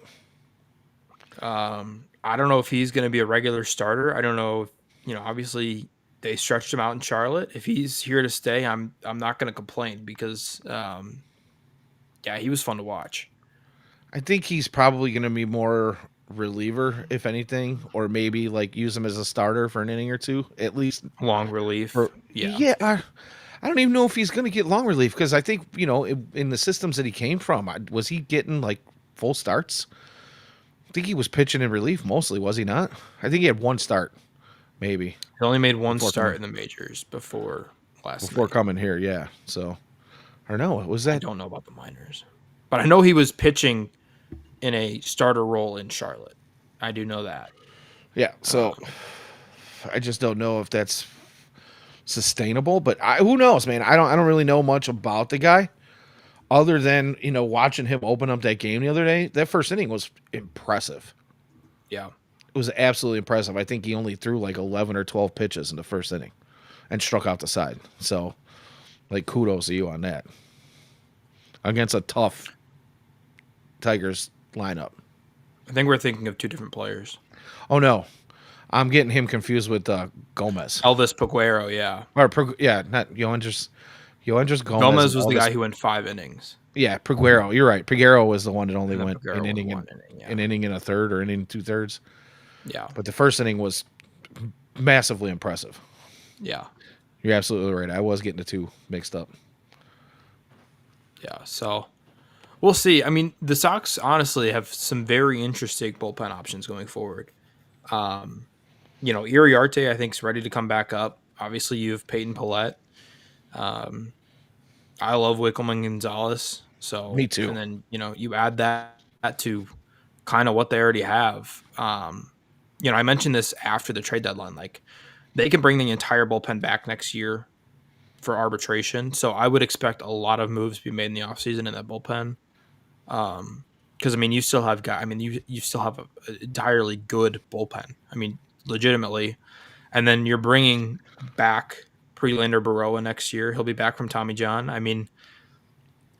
I don't know if he's going to be a regular starter. I don't know if, obviously they stretched him out in Charlotte. If he's here to stay, I'm not going to complain because yeah, he was fun to watch. I think he's probably going to be more reliever, if anything, or maybe like use him as a starter for an inning or two, at least. Long relief. Yeah. Yeah, I don't even know if he's going to get long relief because I think in the systems that he came from, was he getting like full starts? I think he was pitching in relief mostly, was he not? I think he had one start, maybe He only made one before start coming, in the majors before last before night. coming here. Yeah, so or no, was I that? don't know about the minors, but I know he was pitching in a starter role in Charlotte. I do know that. Yeah, so Um, I just don't know if that's sustainable, but who knows, man? I don't really know much about the guy other than watching him open up that game the other day. That first inning was impressive. yeah. It was absolutely impressive. I think he only threw like 11 or 12 pitches in the first inning and struck out the side. So, like, kudos to you on that against a tough Tigers lineup. I think we're thinking of two different players. Oh no, I'm getting him confused with Gomez. Elvis Peguero, yeah. Or yeah, not Yoendris. Yoendris Gomez and Gomez was the Elvis. guy who went 5 innings, Yeah, Peguero. You're right. Peguero was the one that only and then went Peguero went 1 inning. Yeah, an inning and a third or an inning 2/3. yeah, But the first inning was massively impressive. yeah, You're absolutely right. I was getting the two mixed up. yeah. So we'll see. I mean, the Sox honestly have some very interesting bullpen options going forward. Iriarte, I think, is ready to come back up. Obviously, you have Peyton Pillette. Um, I love Wickelman Gonzalez. Me So, too. and then you add that to kind of what they already have. I mentioned this after the trade deadline. Like, they can bring the entire bullpen back next year for arbitration. So I would expect a lot of moves to be made in the offseason in that bullpen. Because I mean, you still have got. I mean, you still have an entirely good bullpen. I mean, legitimately, and then you're bringing back Prelander Baroa next year. He'll be back from Tommy John. I mean,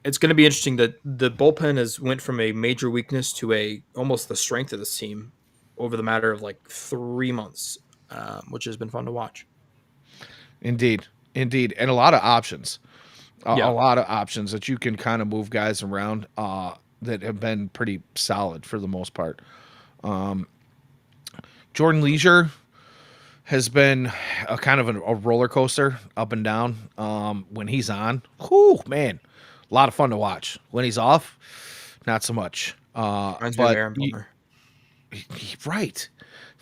it's going to be interesting that the bullpen has went from a major weakness to a almost the strength of this team over the matter of like 3 months, which has been fun to watch. Indeed, indeed, and a lot of options. A Yeah, lot of options that you can kind of move guys around that have been pretty solid for the most part. Jordan Leisure has been a kind of a roller coaster up and down. When he's on, whew, man, a lot of fun to watch. When he's off, not so much. reminds me of But Aaron Bummer. right,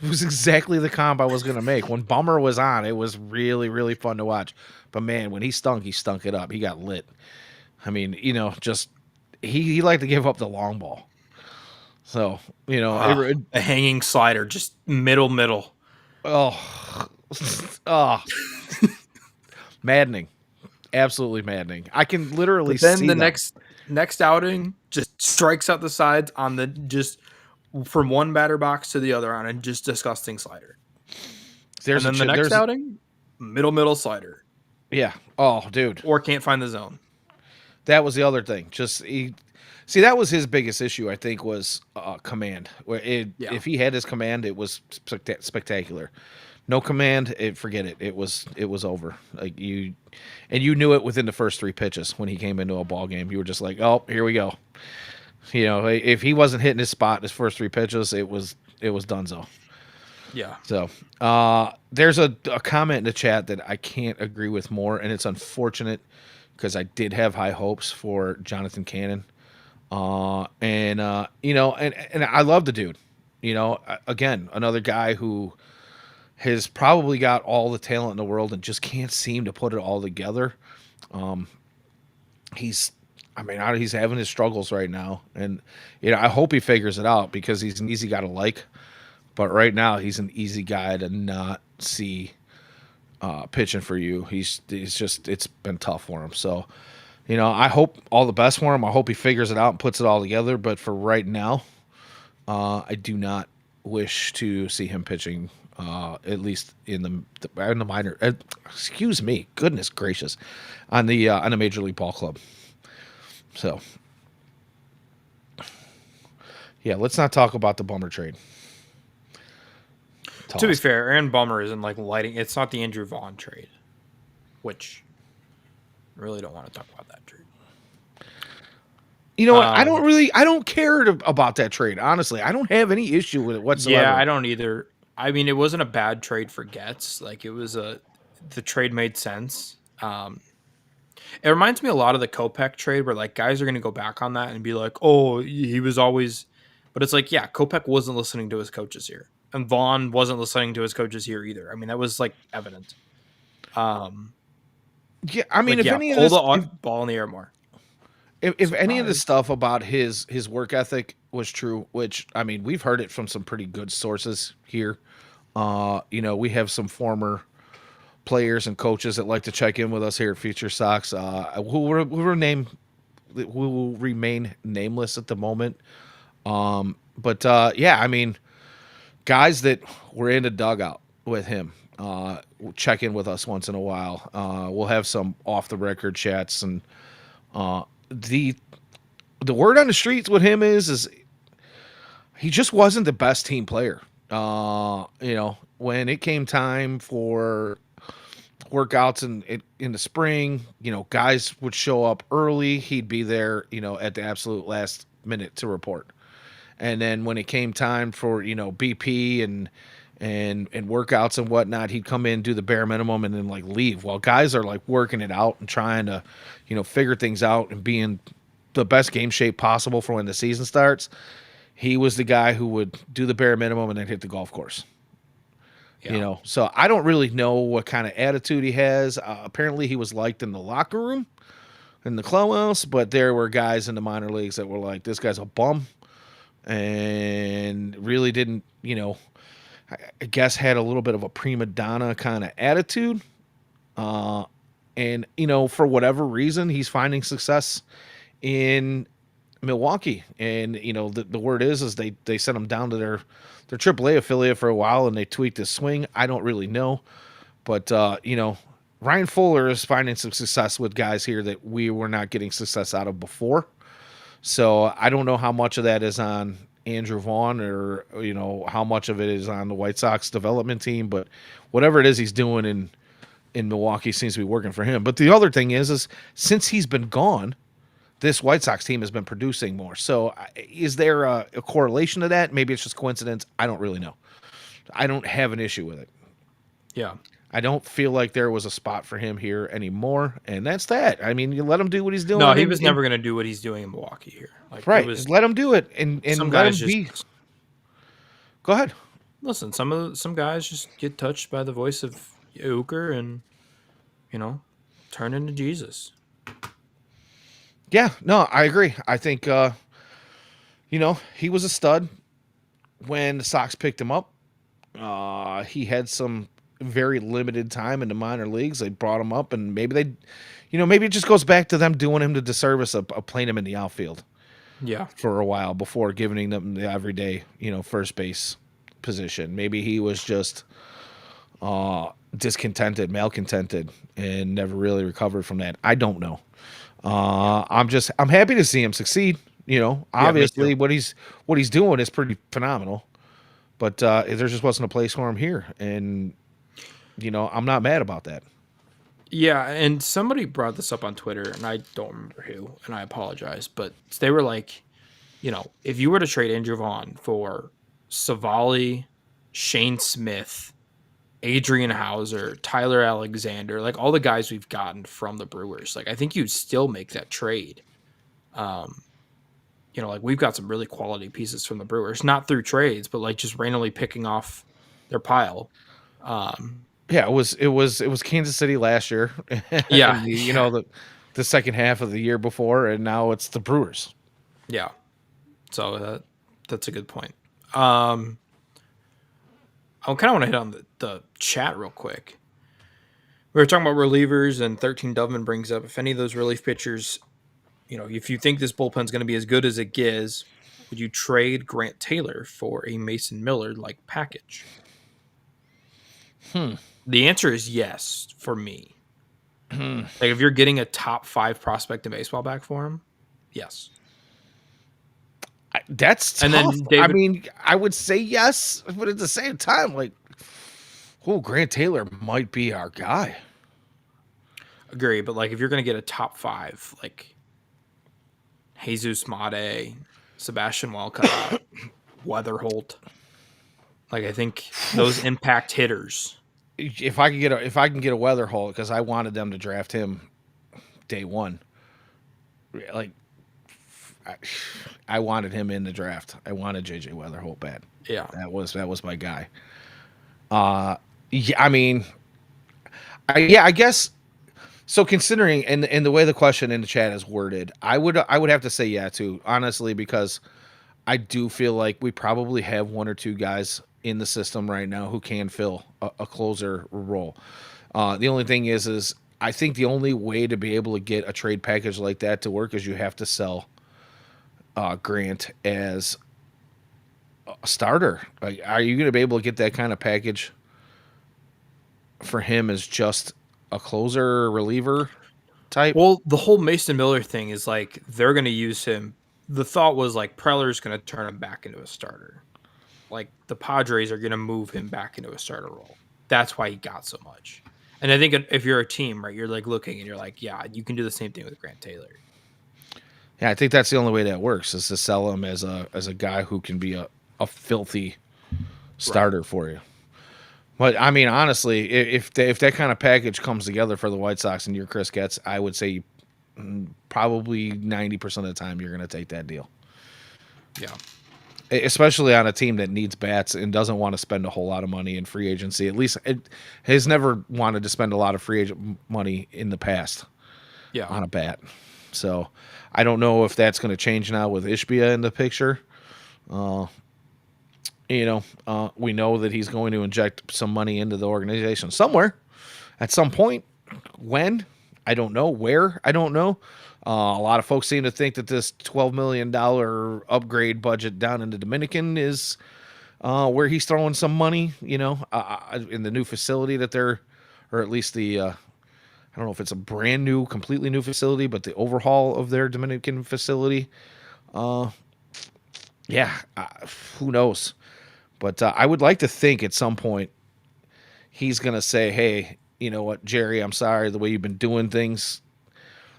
it was exactly the comp I was gonna make. When Bummer was on, it was really really fun to watch. But man, when he stunk it up. He got lit. I mean, just he liked to give up the long ball. So A hanging slider, just middle. oh, oh, maddening, absolutely maddening. I can literally But then see the them. next outing just strikes out the sides on the just from one batter box to the other on a just disgusting slider. And There's a then the chip. next outing, middle slider, Yeah. Oh, dude, or can't find the zone. that was the other thing. See, that was his biggest issue. I think was command. Yeah, If he had his command, it was spectacular. No command, forget it. It was over. Like and you knew it within the first 3 pitches when he came into a ball game. You were just like, oh, here we go. If he wasn't hitting his spot in his first 3 pitches, it was donezo. yeah. So there's a comment in the chat that I can't agree with more, and it's unfortunate because I did have high hopes for Jonathan Cannon. And I love the dude. Again, another guy who has probably got all the talent in the world and just can't seem to put it all together. He's, I mean, he's having his struggles right now, and I hope he figures it out because he's an easy guy to like. But right now, he's an easy guy to not see pitching for you. He's just it's been tough for him. So, I hope all the best for him. I hope he figures it out and puts it all together. But for right now, I do not wish to see him pitching, at least in the minor. Excuse me, goodness gracious, on the Major League Ball Club. So, yeah, let's not talk about the Bummer trade. To be fair, Aaron Bummer isn't like lighting. It's not the Andrew Vaughn trade, which I really don't want to talk about that trade. You know what? I don't care about that trade. Honestly, I don't have any issue with it whatsoever. Yeah, I don't either. I mean, it wasn't a bad trade for Getz. Like the trade made sense. It reminds me a lot of the Kopech trade where like guys are going to go back on that and be like, oh, he was always, but it's like, yeah, Kopech wasn't listening to his coaches here. And Vaughn wasn't listening to his coaches here either. I mean, that was like evident. Yeah, I mean, Like, if any of pull this, the ball in the air more. if any of the stuff about his work ethic was true, which I mean, we've heard it from some pretty good sources here. We have some former players and coaches that like to check in with us here at FutureSox, who will remain nameless at the moment. But yeah, I mean, guys that were in the dugout with him check in with us once in a while. We'll have some off the record chats, and the word on the streets with him is he just wasn't the best team player. When it came time for workouts in the spring, guys would show up early. He'd be there, at the absolute last minute to report. And then when it came time for, BP and workouts and whatnot, he'd come in, do the bare minimum, and then like leave. While guys are like working it out and trying to, figure things out and be in the best game shape possible for when the season starts, he was the guy who would do the bare minimum and then hit the golf course. Yeah. So I don't really know what kind of attitude he has. Apparently he was liked in the locker room, in the clubhouse, but there were guys in the minor leagues that were like, this guy's a bum, and really didn't, I guess had a little bit of a prima donna kind of attitude. Uh, and for whatever reason, he's finding success in Milwaukee. And the word is they sent him down to their AAA affiliate for a while, and they tweaked his swing. I don't really know, but Ryan Fuller is finding some success with guys here that we were not getting success out of before. So I don't know how much of that is on Andrew Vaughn or how much of it is on the White Sox development team, but whatever it is he's doing in Milwaukee seems to be working for him. But the other thing is since he's been gone, this White Sox team has been producing more. So is there a correlation to that? Maybe it's just coincidence. I don't really know. I don't have an issue with it. Yeah. I don't feel like there was a spot for him here anymore, and that's that. I mean, you let him do what he's doing. No, he was never going to do what he's doing in Milwaukee here. Like, right. Let him do it, and let him be. Go ahead. Listen, some guys just get touched by the voice of Euchre and turn into Jesus. Yeah, no, I agree. I think he was a stud when the Sox picked him up. He had some very limited time in the minor leagues. They brought him up, and maybe maybe it just goes back to them doing him the disservice of playing him in the outfield. Yeah. For a while before giving them the everyday, first base position. Maybe he was just discontented, malcontented, and never really recovered from that. I don't know. I'm happy to see him succeed. Obviously what he's doing is pretty phenomenal. But there just wasn't a place for him here, and I'm not mad about that. Yeah, and somebody brought this up on Twitter, and I don't remember who, and I apologize, but they were like, if you were to trade Andrew Vaughn for Savali, Shane Smith, Adrian Hauser, Tyler Alexander, like all the guys we've gotten from the Brewers, like I think you'd still make that trade. Like we've got some really quality pieces from the Brewers, not through trades, but like just randomly picking off their pile. Yeah, it was Kansas City last year. Yeah, the second half of the year before, and now it's the Brewers. Yeah, so that's a good point. I kind of want to hit on the chat real quick. We were talking about relievers, and 13 Doveman brings up if any of those relief pitchers, if you think this bullpen's going to be as good as it gets, would you trade Grant Taylor for a Mason Miller like package? The answer is yes for me. Like if you're getting a top 5 prospect in baseball back for him, yes. That's tough. And then David, I mean, I would say yes, but at the same time, like, Grant Taylor might be our guy. Agree, but like if you're going to get a top 5, like Jesus Mate, Sebastian Walcott, Weatherholt, like I think those impact hitters. If I can get a Weatherholt, because I wanted them to draft him day one. Like, I wanted him in the draft. I wanted JJ Weatherholt bad. Yeah, that was my guy. Yeah, I mean, I guess. So considering and the way the question in the chat is worded, I would have to say yeah too, honestly, because I do feel like we probably have one or two guys in the system right now who can fill a closer role. The only thing is I think the only way to be able to get a trade package like that to work is you have to sell Grant as a starter. Like, are you going to be able to get that kind of package for him as just a closer reliever type? Well, the whole Mason Miller thing is like they're going to use him. The thought was like Preller's going to turn him back into a starter. Like the Padres are going to move him back into a starter role. That's why he got so much. And I think if you're a team, right, you're like looking and you're like, yeah, you can do the same thing with Grant Taylor. Yeah, I think that's the only way that works is to sell him as a guy who can be a filthy starter for you. But I mean, honestly, if that kind of package comes together for the White Sox and you're Chris Getz, I would say probably 90% of the time you're going to take that deal. Yeah. Especially on a team that needs bats and doesn't want to spend a whole lot of money in free agency. At least it has never wanted to spend a lot of free agent money in the past on a bat. So I don't know if that's going to change now with Ishbia in the picture. We know that he's going to inject some money into the organization somewhere at some point. When? I don't know. Where? I don't know. A lot of folks seem to think that this $12 million upgrade budget down in the Dominican is where he's throwing some money, in the new facility that they're, or at least I don't know if it's a brand new, completely new facility, but the overhaul of their Dominican facility. Yeah, who knows? But I would like to think at some point he's going to say, hey, you know what, Jerry, I'm sorry. The way you've been doing things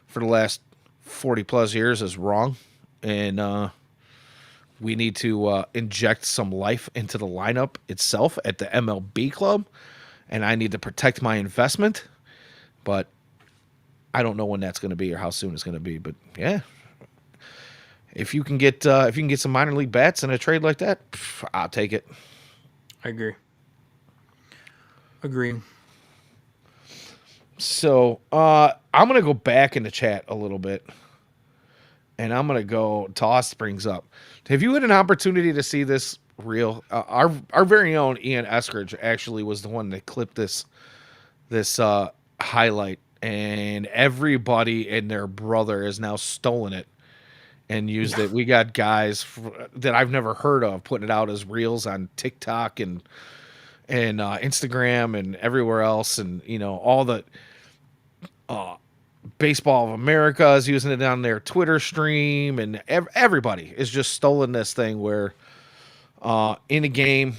for the last 40 plus years is wrong. And we need to inject some life into the lineup itself at the MLB club. And I need to protect my investment. But I don't know when that's going to be or how soon it's going to be. But yeah, if you can get some minor league bats in a trade like that, I'll take it. I agree. Agree. So I'm gonna go back in the chat a little bit, and I'm gonna go. Toss brings up. Have you had an opportunity to see this reel? Our very own Ian Eskridge actually was the one that clipped this highlight, and everybody and their brother has now stolen it and used it. We got guys that I've never heard of putting it out as reels on TikTok and Instagram and everywhere else, and all the Baseball of America is using it on their Twitter stream, and everybody is just stolen this thing where in a game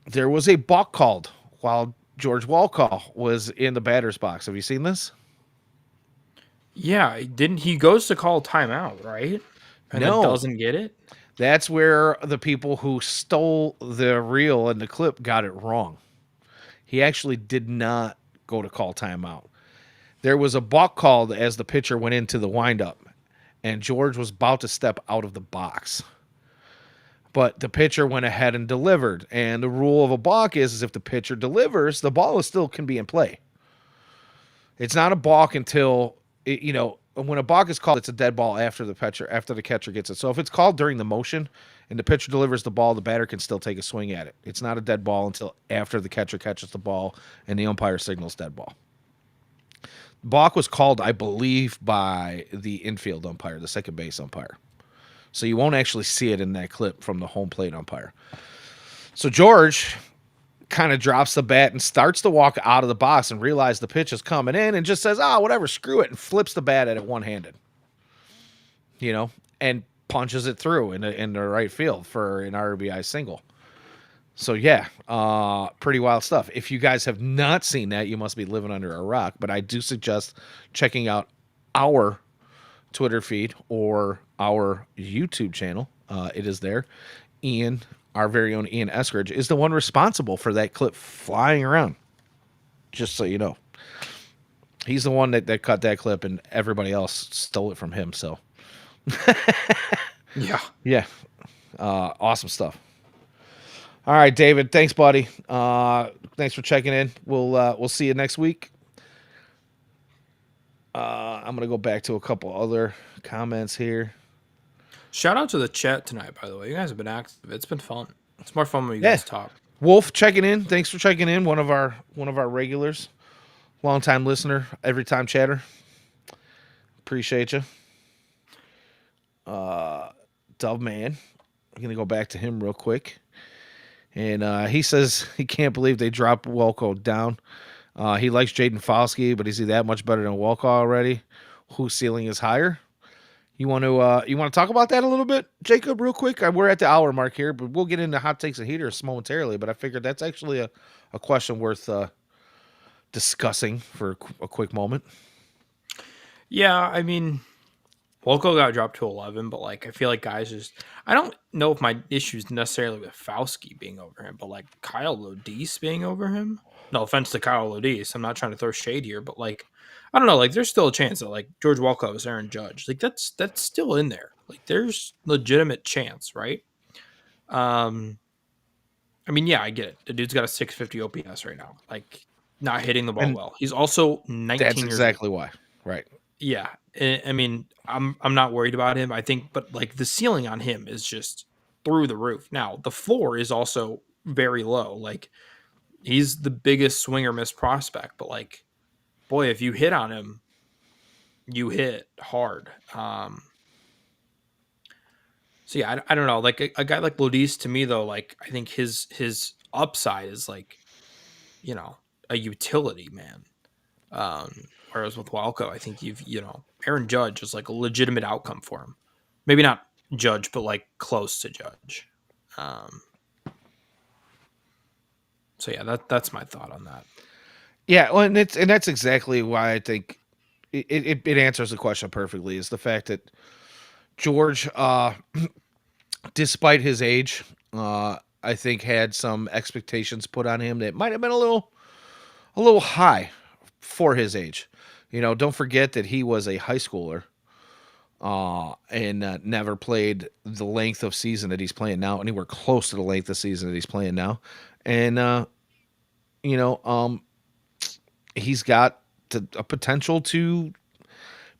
there was a balk called while George Walcott was in the batter's box. Have you seen this? Yeah, didn't he goes to call timeout, right? And No. then doesn't get it? That's where the people who stole the reel and the clip got it wrong. He actually did not go to call timeout. There was a balk called as the pitcher went into the windup, and George was about to step out of the box. But the pitcher went ahead and delivered. And the rule of a balk is if the pitcher delivers, the ball still can be in play. It's not a balk until, when a balk is called, it's a dead ball after the catcher gets it. So if it's called during the motion and the pitcher delivers the ball, the batter can still take a swing at it. It's not a dead ball until after the catcher catches the ball and the umpire signals dead ball. Balk was called, I believe, by the infield umpire, the second base umpire. So you won't actually see it in that clip from the home plate umpire. So George kind of drops the bat and starts to walk out of the box and realizes the pitch is coming in and just says, whatever, screw it, and flips the bat at it one-handed. And punches it through in the right field for an RBI single. So, yeah, pretty wild stuff. If you guys have not seen that, you must be living under a rock. But I do suggest checking out our Twitter feed or our YouTube channel. It is there. Ian, our very own Ian Eskridge, is the one responsible for that clip flying around. Just so you know. He's the one that cut that clip, and everybody else stole it from him. So, yeah. Awesome stuff. All right, David. Thanks, buddy. Thanks for checking in. We'll see you next week. I'm gonna go back to a couple other comments here. Shout out to the chat tonight, by the way. You guys have been active. It's been fun. It's more fun when you guys talk. Wolf checking in. Thanks for checking in. One of our regulars, long-time listener, every time chatter. Appreciate you. Dove Man. I'm gonna go back to him real quick. And he says he can't believe they dropped Welko down. He likes Jaden Fosky, but is he that much better than Welko already? Whose ceiling is higher? You want to talk about that a little bit, Jacob, real quick? We're at the hour mark here, but we'll get into hot takes and heaters momentarily. But I figured that's actually a question worth discussing for a quick moment. Yeah, I mean, Volko got dropped to 11, but I feel like guys I don't know if my issue is necessarily with Fauski being over him, but Kyle Lodis being over him. No offense to Kyle Lodis, I'm not trying to throw shade here, but I don't know, there's still a chance that George Walcott was Aaron Judge. That's still in there. There's legitimate chance, right? I mean, yeah, I get it. The dude's got a 650 OPS right now. Not hitting the ball well. He's also 19 That's years exactly old. why. Right. Yeah. I mean, I'm not worried about him. I think, but the ceiling on him is just through the roof. Now, the floor is also very low. Like, he's the biggest swing or miss prospect, but like, boy, if you hit on him, you hit hard. So yeah, I don't know. Like a guy like Lodis, to me though, like I think his upside is like, you know, a utility man. Whereas with Walco, I think Aaron Judge is like a legitimate outcome for him. Maybe not Judge, but like close to Judge. Um, so yeah, that's my thought on that. Yeah, well, and that's exactly why I think it answers the question perfectly. Is the fact that George, despite his age, I think had some expectations put on him that might have been a little high for his age. Don't forget that he was a high schooler, and never played the length of season that he's playing now, anywhere close to the length of season that he's playing now, and you know, um, he's got a potential to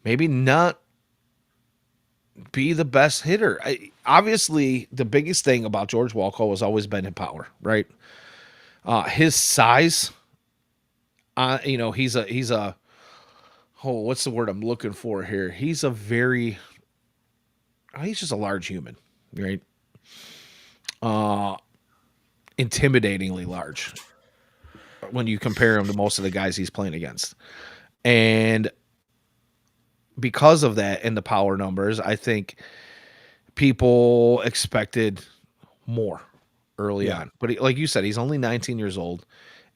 maybe not be the best hitter. Obviously, the biggest thing about George Walco has always been his power, right? His size. He's a oh, what's the word I'm looking for here? He's just a large human, right? Uh, Intimidatingly large when you compare him to most of the guys he's playing against, and because of that and the power numbers, I think people expected more early Yeah. on. But like you said, he's only 19 years old.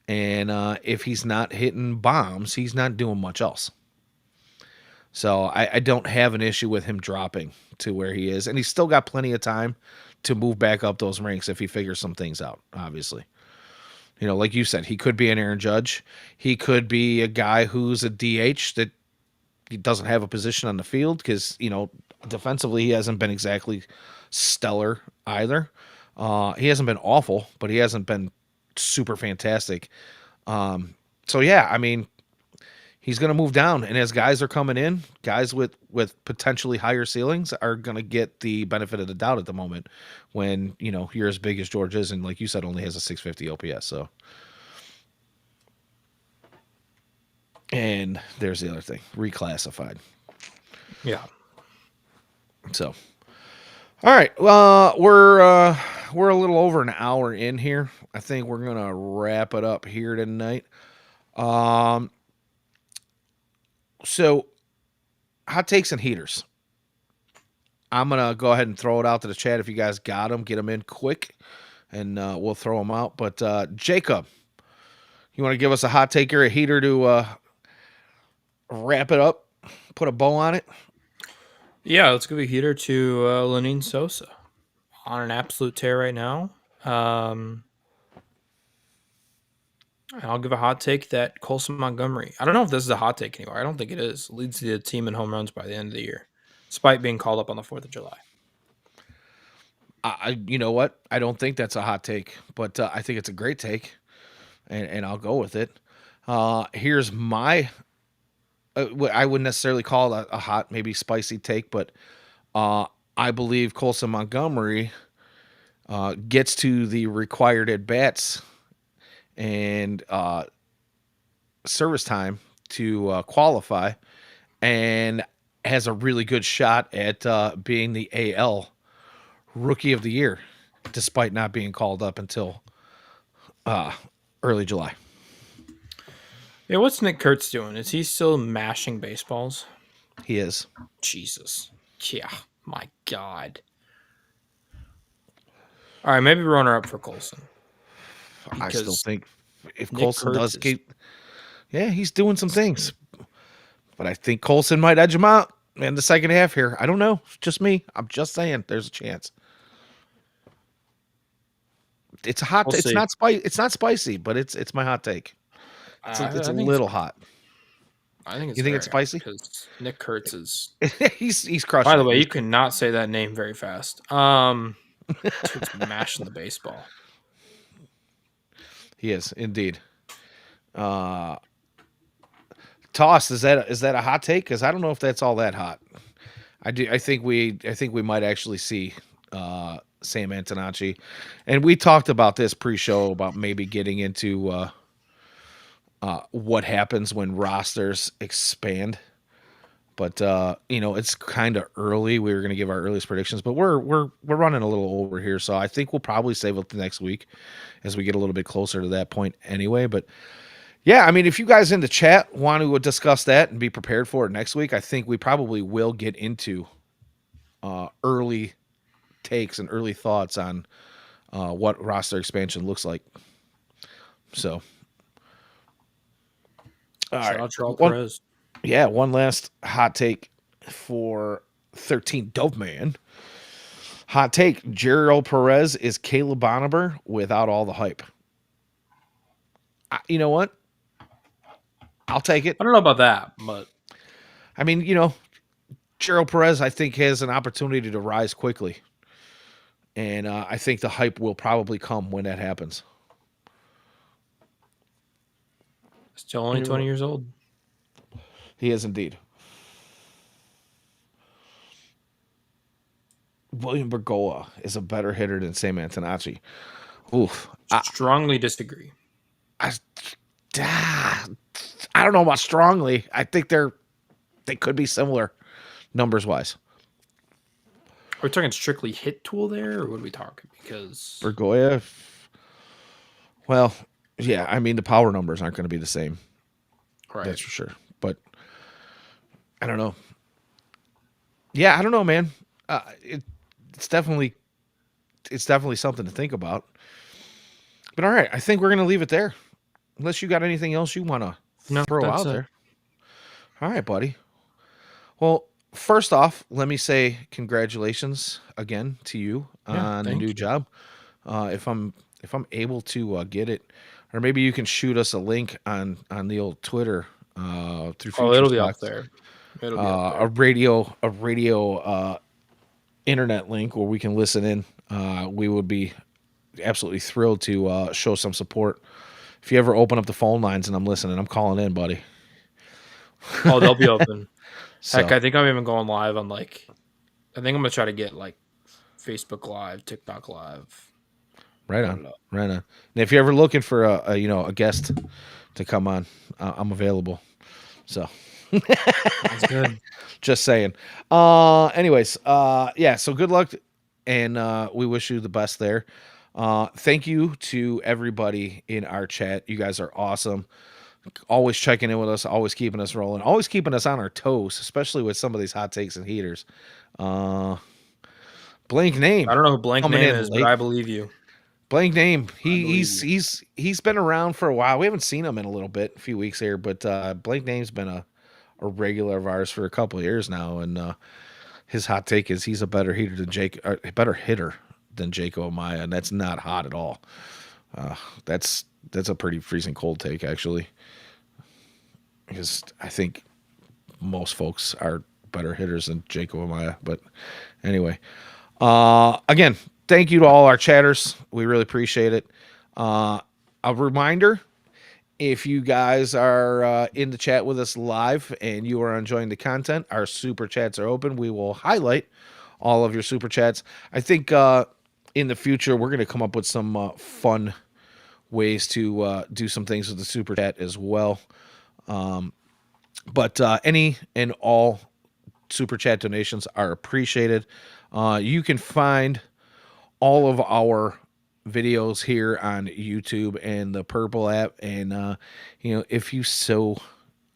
And if he's not hitting bombs, he's not doing much else. So I don't have an issue with him dropping to where he is. And he's still got plenty of time to move back up those ranks if he figures some things out, obviously. Like you said, he could be an Aaron Judge. He could be a guy who's a DH that he doesn't have a position on the field because, defensively, he hasn't been exactly stellar either. He hasn't been awful, but he hasn't been super fantastic. So yeah, I mean, he's going to move down, and as guys are coming in, guys with potentially higher ceilings are going to get the benefit of the doubt at the moment when you're as big as George is, and like you said, only has a 650 OPS. So, and there's the other thing, reclassified. Yeah. So, all right, we're a little over an hour in here. I think we're gonna wrap it up here tonight. So hot takes and heaters. I'm gonna go ahead and throw it out to the chat if you guys got them. Get them in quick, and we'll throw them out. But Jacob, you want to give us a hot take or a heater to wrap it up, put a bow on it? Yeah, let's give a heater to Lenin Sosa on an absolute tear right now. And I'll give a hot take that Colson Montgomery. I don't know if this is a hot take anymore. I don't think it is. Leads the team in home runs by the end of the year, despite being called up on the 4th of July. You know what? I don't think that's a hot take, but I think it's a great take, and I'll go with it. Here's my. I wouldn't necessarily call it a hot, maybe spicy take, but I believe Colson Montgomery gets to the required at bats and service time to qualify, and has a really good shot at being the AL Rookie of the Year, despite not being called up until early July. Yeah, what's Nick Kurtz doing? Is he still mashing baseballs? He is. Jesus. Yeah, my God. All right, maybe runner up for Colson. I still think if Nick Colson Kurtz does keep, yeah, he's doing some things, but I think Colson might edge him out in the second half here. I don't know. It's just me. I'm just saying there's a chance. It's a hot. We'll It's see. not spicy. It's not spicy, but it's my hot take. It's a think little hot. I think it's You think very it's spicy? because Nick Kurtz is. he's crushing. By the it. way, He's- you cannot say that name very fast. Dude's mashing the baseball. He is indeed. Toss, is that a hot take? Because I don't know if that's all that hot. I think we might actually see Sam Antonacci. And we talked about this pre-show about maybe getting into what happens when rosters expand. But it's kind of early. We were going to give our earliest predictions, but we're running a little over here, so I think we'll probably save it the next week as we get a little bit closer to that point anyway. But yeah, I mean, if you guys in the chat want to discuss that and be prepared for it next week, I think we probably will get into early takes and early thoughts on what roster expansion looks like. So, all Shout right, out Charles Perez. Yeah, one last hot take for 13 Dope Man. Hot take: Gerald Perez is Caleb Boniber without all the hype. You know what? I'll take it. I don't know about that, but I mean, Gerald Perez, I think, has an opportunity to rise quickly. And I think the hype will probably come when that happens. still only 20 years old. He is indeed. William Bergoa is a better hitter than Sam Antonacci. Oof. Strongly disagree. I don't know about strongly. I think they could be similar numbers wise. Are we talking strictly hit tool there, or what are we talking? Because Bergoya, well, yeah, I mean the power numbers aren't going to be the same. right. That's for sure. But I don't know. Yeah, I don't know, man. It's definitely something to think about. But all right, I think we're going to leave it there. Unless you got anything else you want to throw out there. All right, buddy. Well, first off, let me say congratulations again to you on the new job. If I'm able to get it, or maybe you can shoot us a link on the old Twitter through FutureSox. It'll be up there. It'll be up there. A radio internet link where we can listen in. We would be absolutely thrilled to show some support. If you ever open up the phone lines and I'm listening, I'm calling in, buddy. Oh, they'll be open. So, Heck, I think I'm even going live on I think I'm gonna try to get Facebook Live, TikTok Live. Right on. And if you're ever looking for a guest to come on, I'm available. So That's good. Just saying. Anyways, yeah. So good luck, and we wish you the best there. Thank you to everybody in our chat. You guys are awesome. Always checking in with us, always keeping us rolling, always keeping us on our toes, especially with some of these hot takes and heaters. Blank name. I don't know who Blank Name is, but I believe you. Blank Name. He's been around for a while. We haven't seen him in a little bit, a few weeks here, but Blank Name's been a regular of ours for a couple of years now, and his hot take is he's a better hitter than Jacob Amaya, and that's not hot at all. That's a pretty freezing cold take, actually, because I think most folks are better hitters than Jacob Amaya. But anyway, again, thank you to all our chatters. We really appreciate it. A reminder, if you guys are in the chat with us live and you are enjoying the content, our super chats are open. We will highlight all of your super chats. I think in the future, we're going to come up with some fun ways to do some things with the super chat as well. But any and all super chat donations are appreciated. You can find all of our videos here on YouTube and the Purple app, and if you so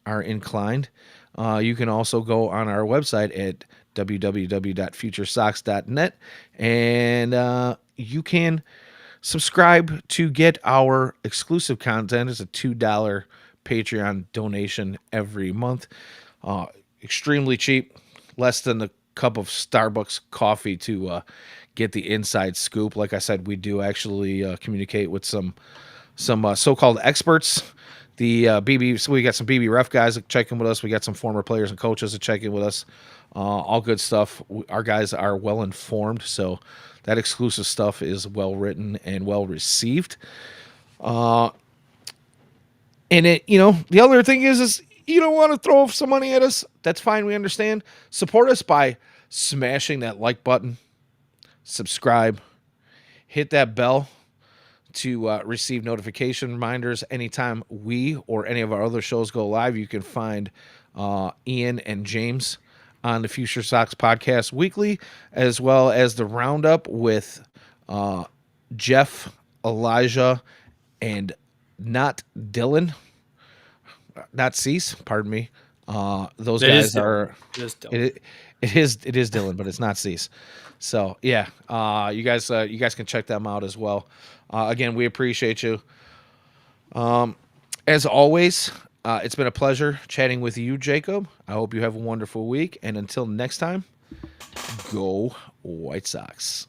are inclined, you can also go on our website at www.futuresox.net, and you can subscribe to get our exclusive content. It's a $2 Patreon donation every month. Extremely cheap, less than a cup of Starbucks coffee to get the inside scoop. Like I said, we do actually communicate with some so-called experts. The BB, so we got some BB ref guys that check in with us. We got some former players and coaches that check in with us. All good stuff. Our guys are well informed, so that exclusive stuff is well written and well received. And the other thing is you don't want to throw some money at us. That's fine. We understand. Support us by smashing that like button, subscribe, hit that bell to receive notification reminders anytime we or any of our other shows go live. You can find Ian and James on the Future Sox podcast weekly, as well as the roundup with Jeff, Elijah, and not Dylan, not Cease. Pardon me. Those It is guys Dylan. are. It is Dylan. It is Dylan, but it's not Cease. So yeah, you guys can check them out as well. Again, we appreciate you. As always, it's been a pleasure chatting with you, Jacob. I hope you have a wonderful week, and until next time, go White Sox.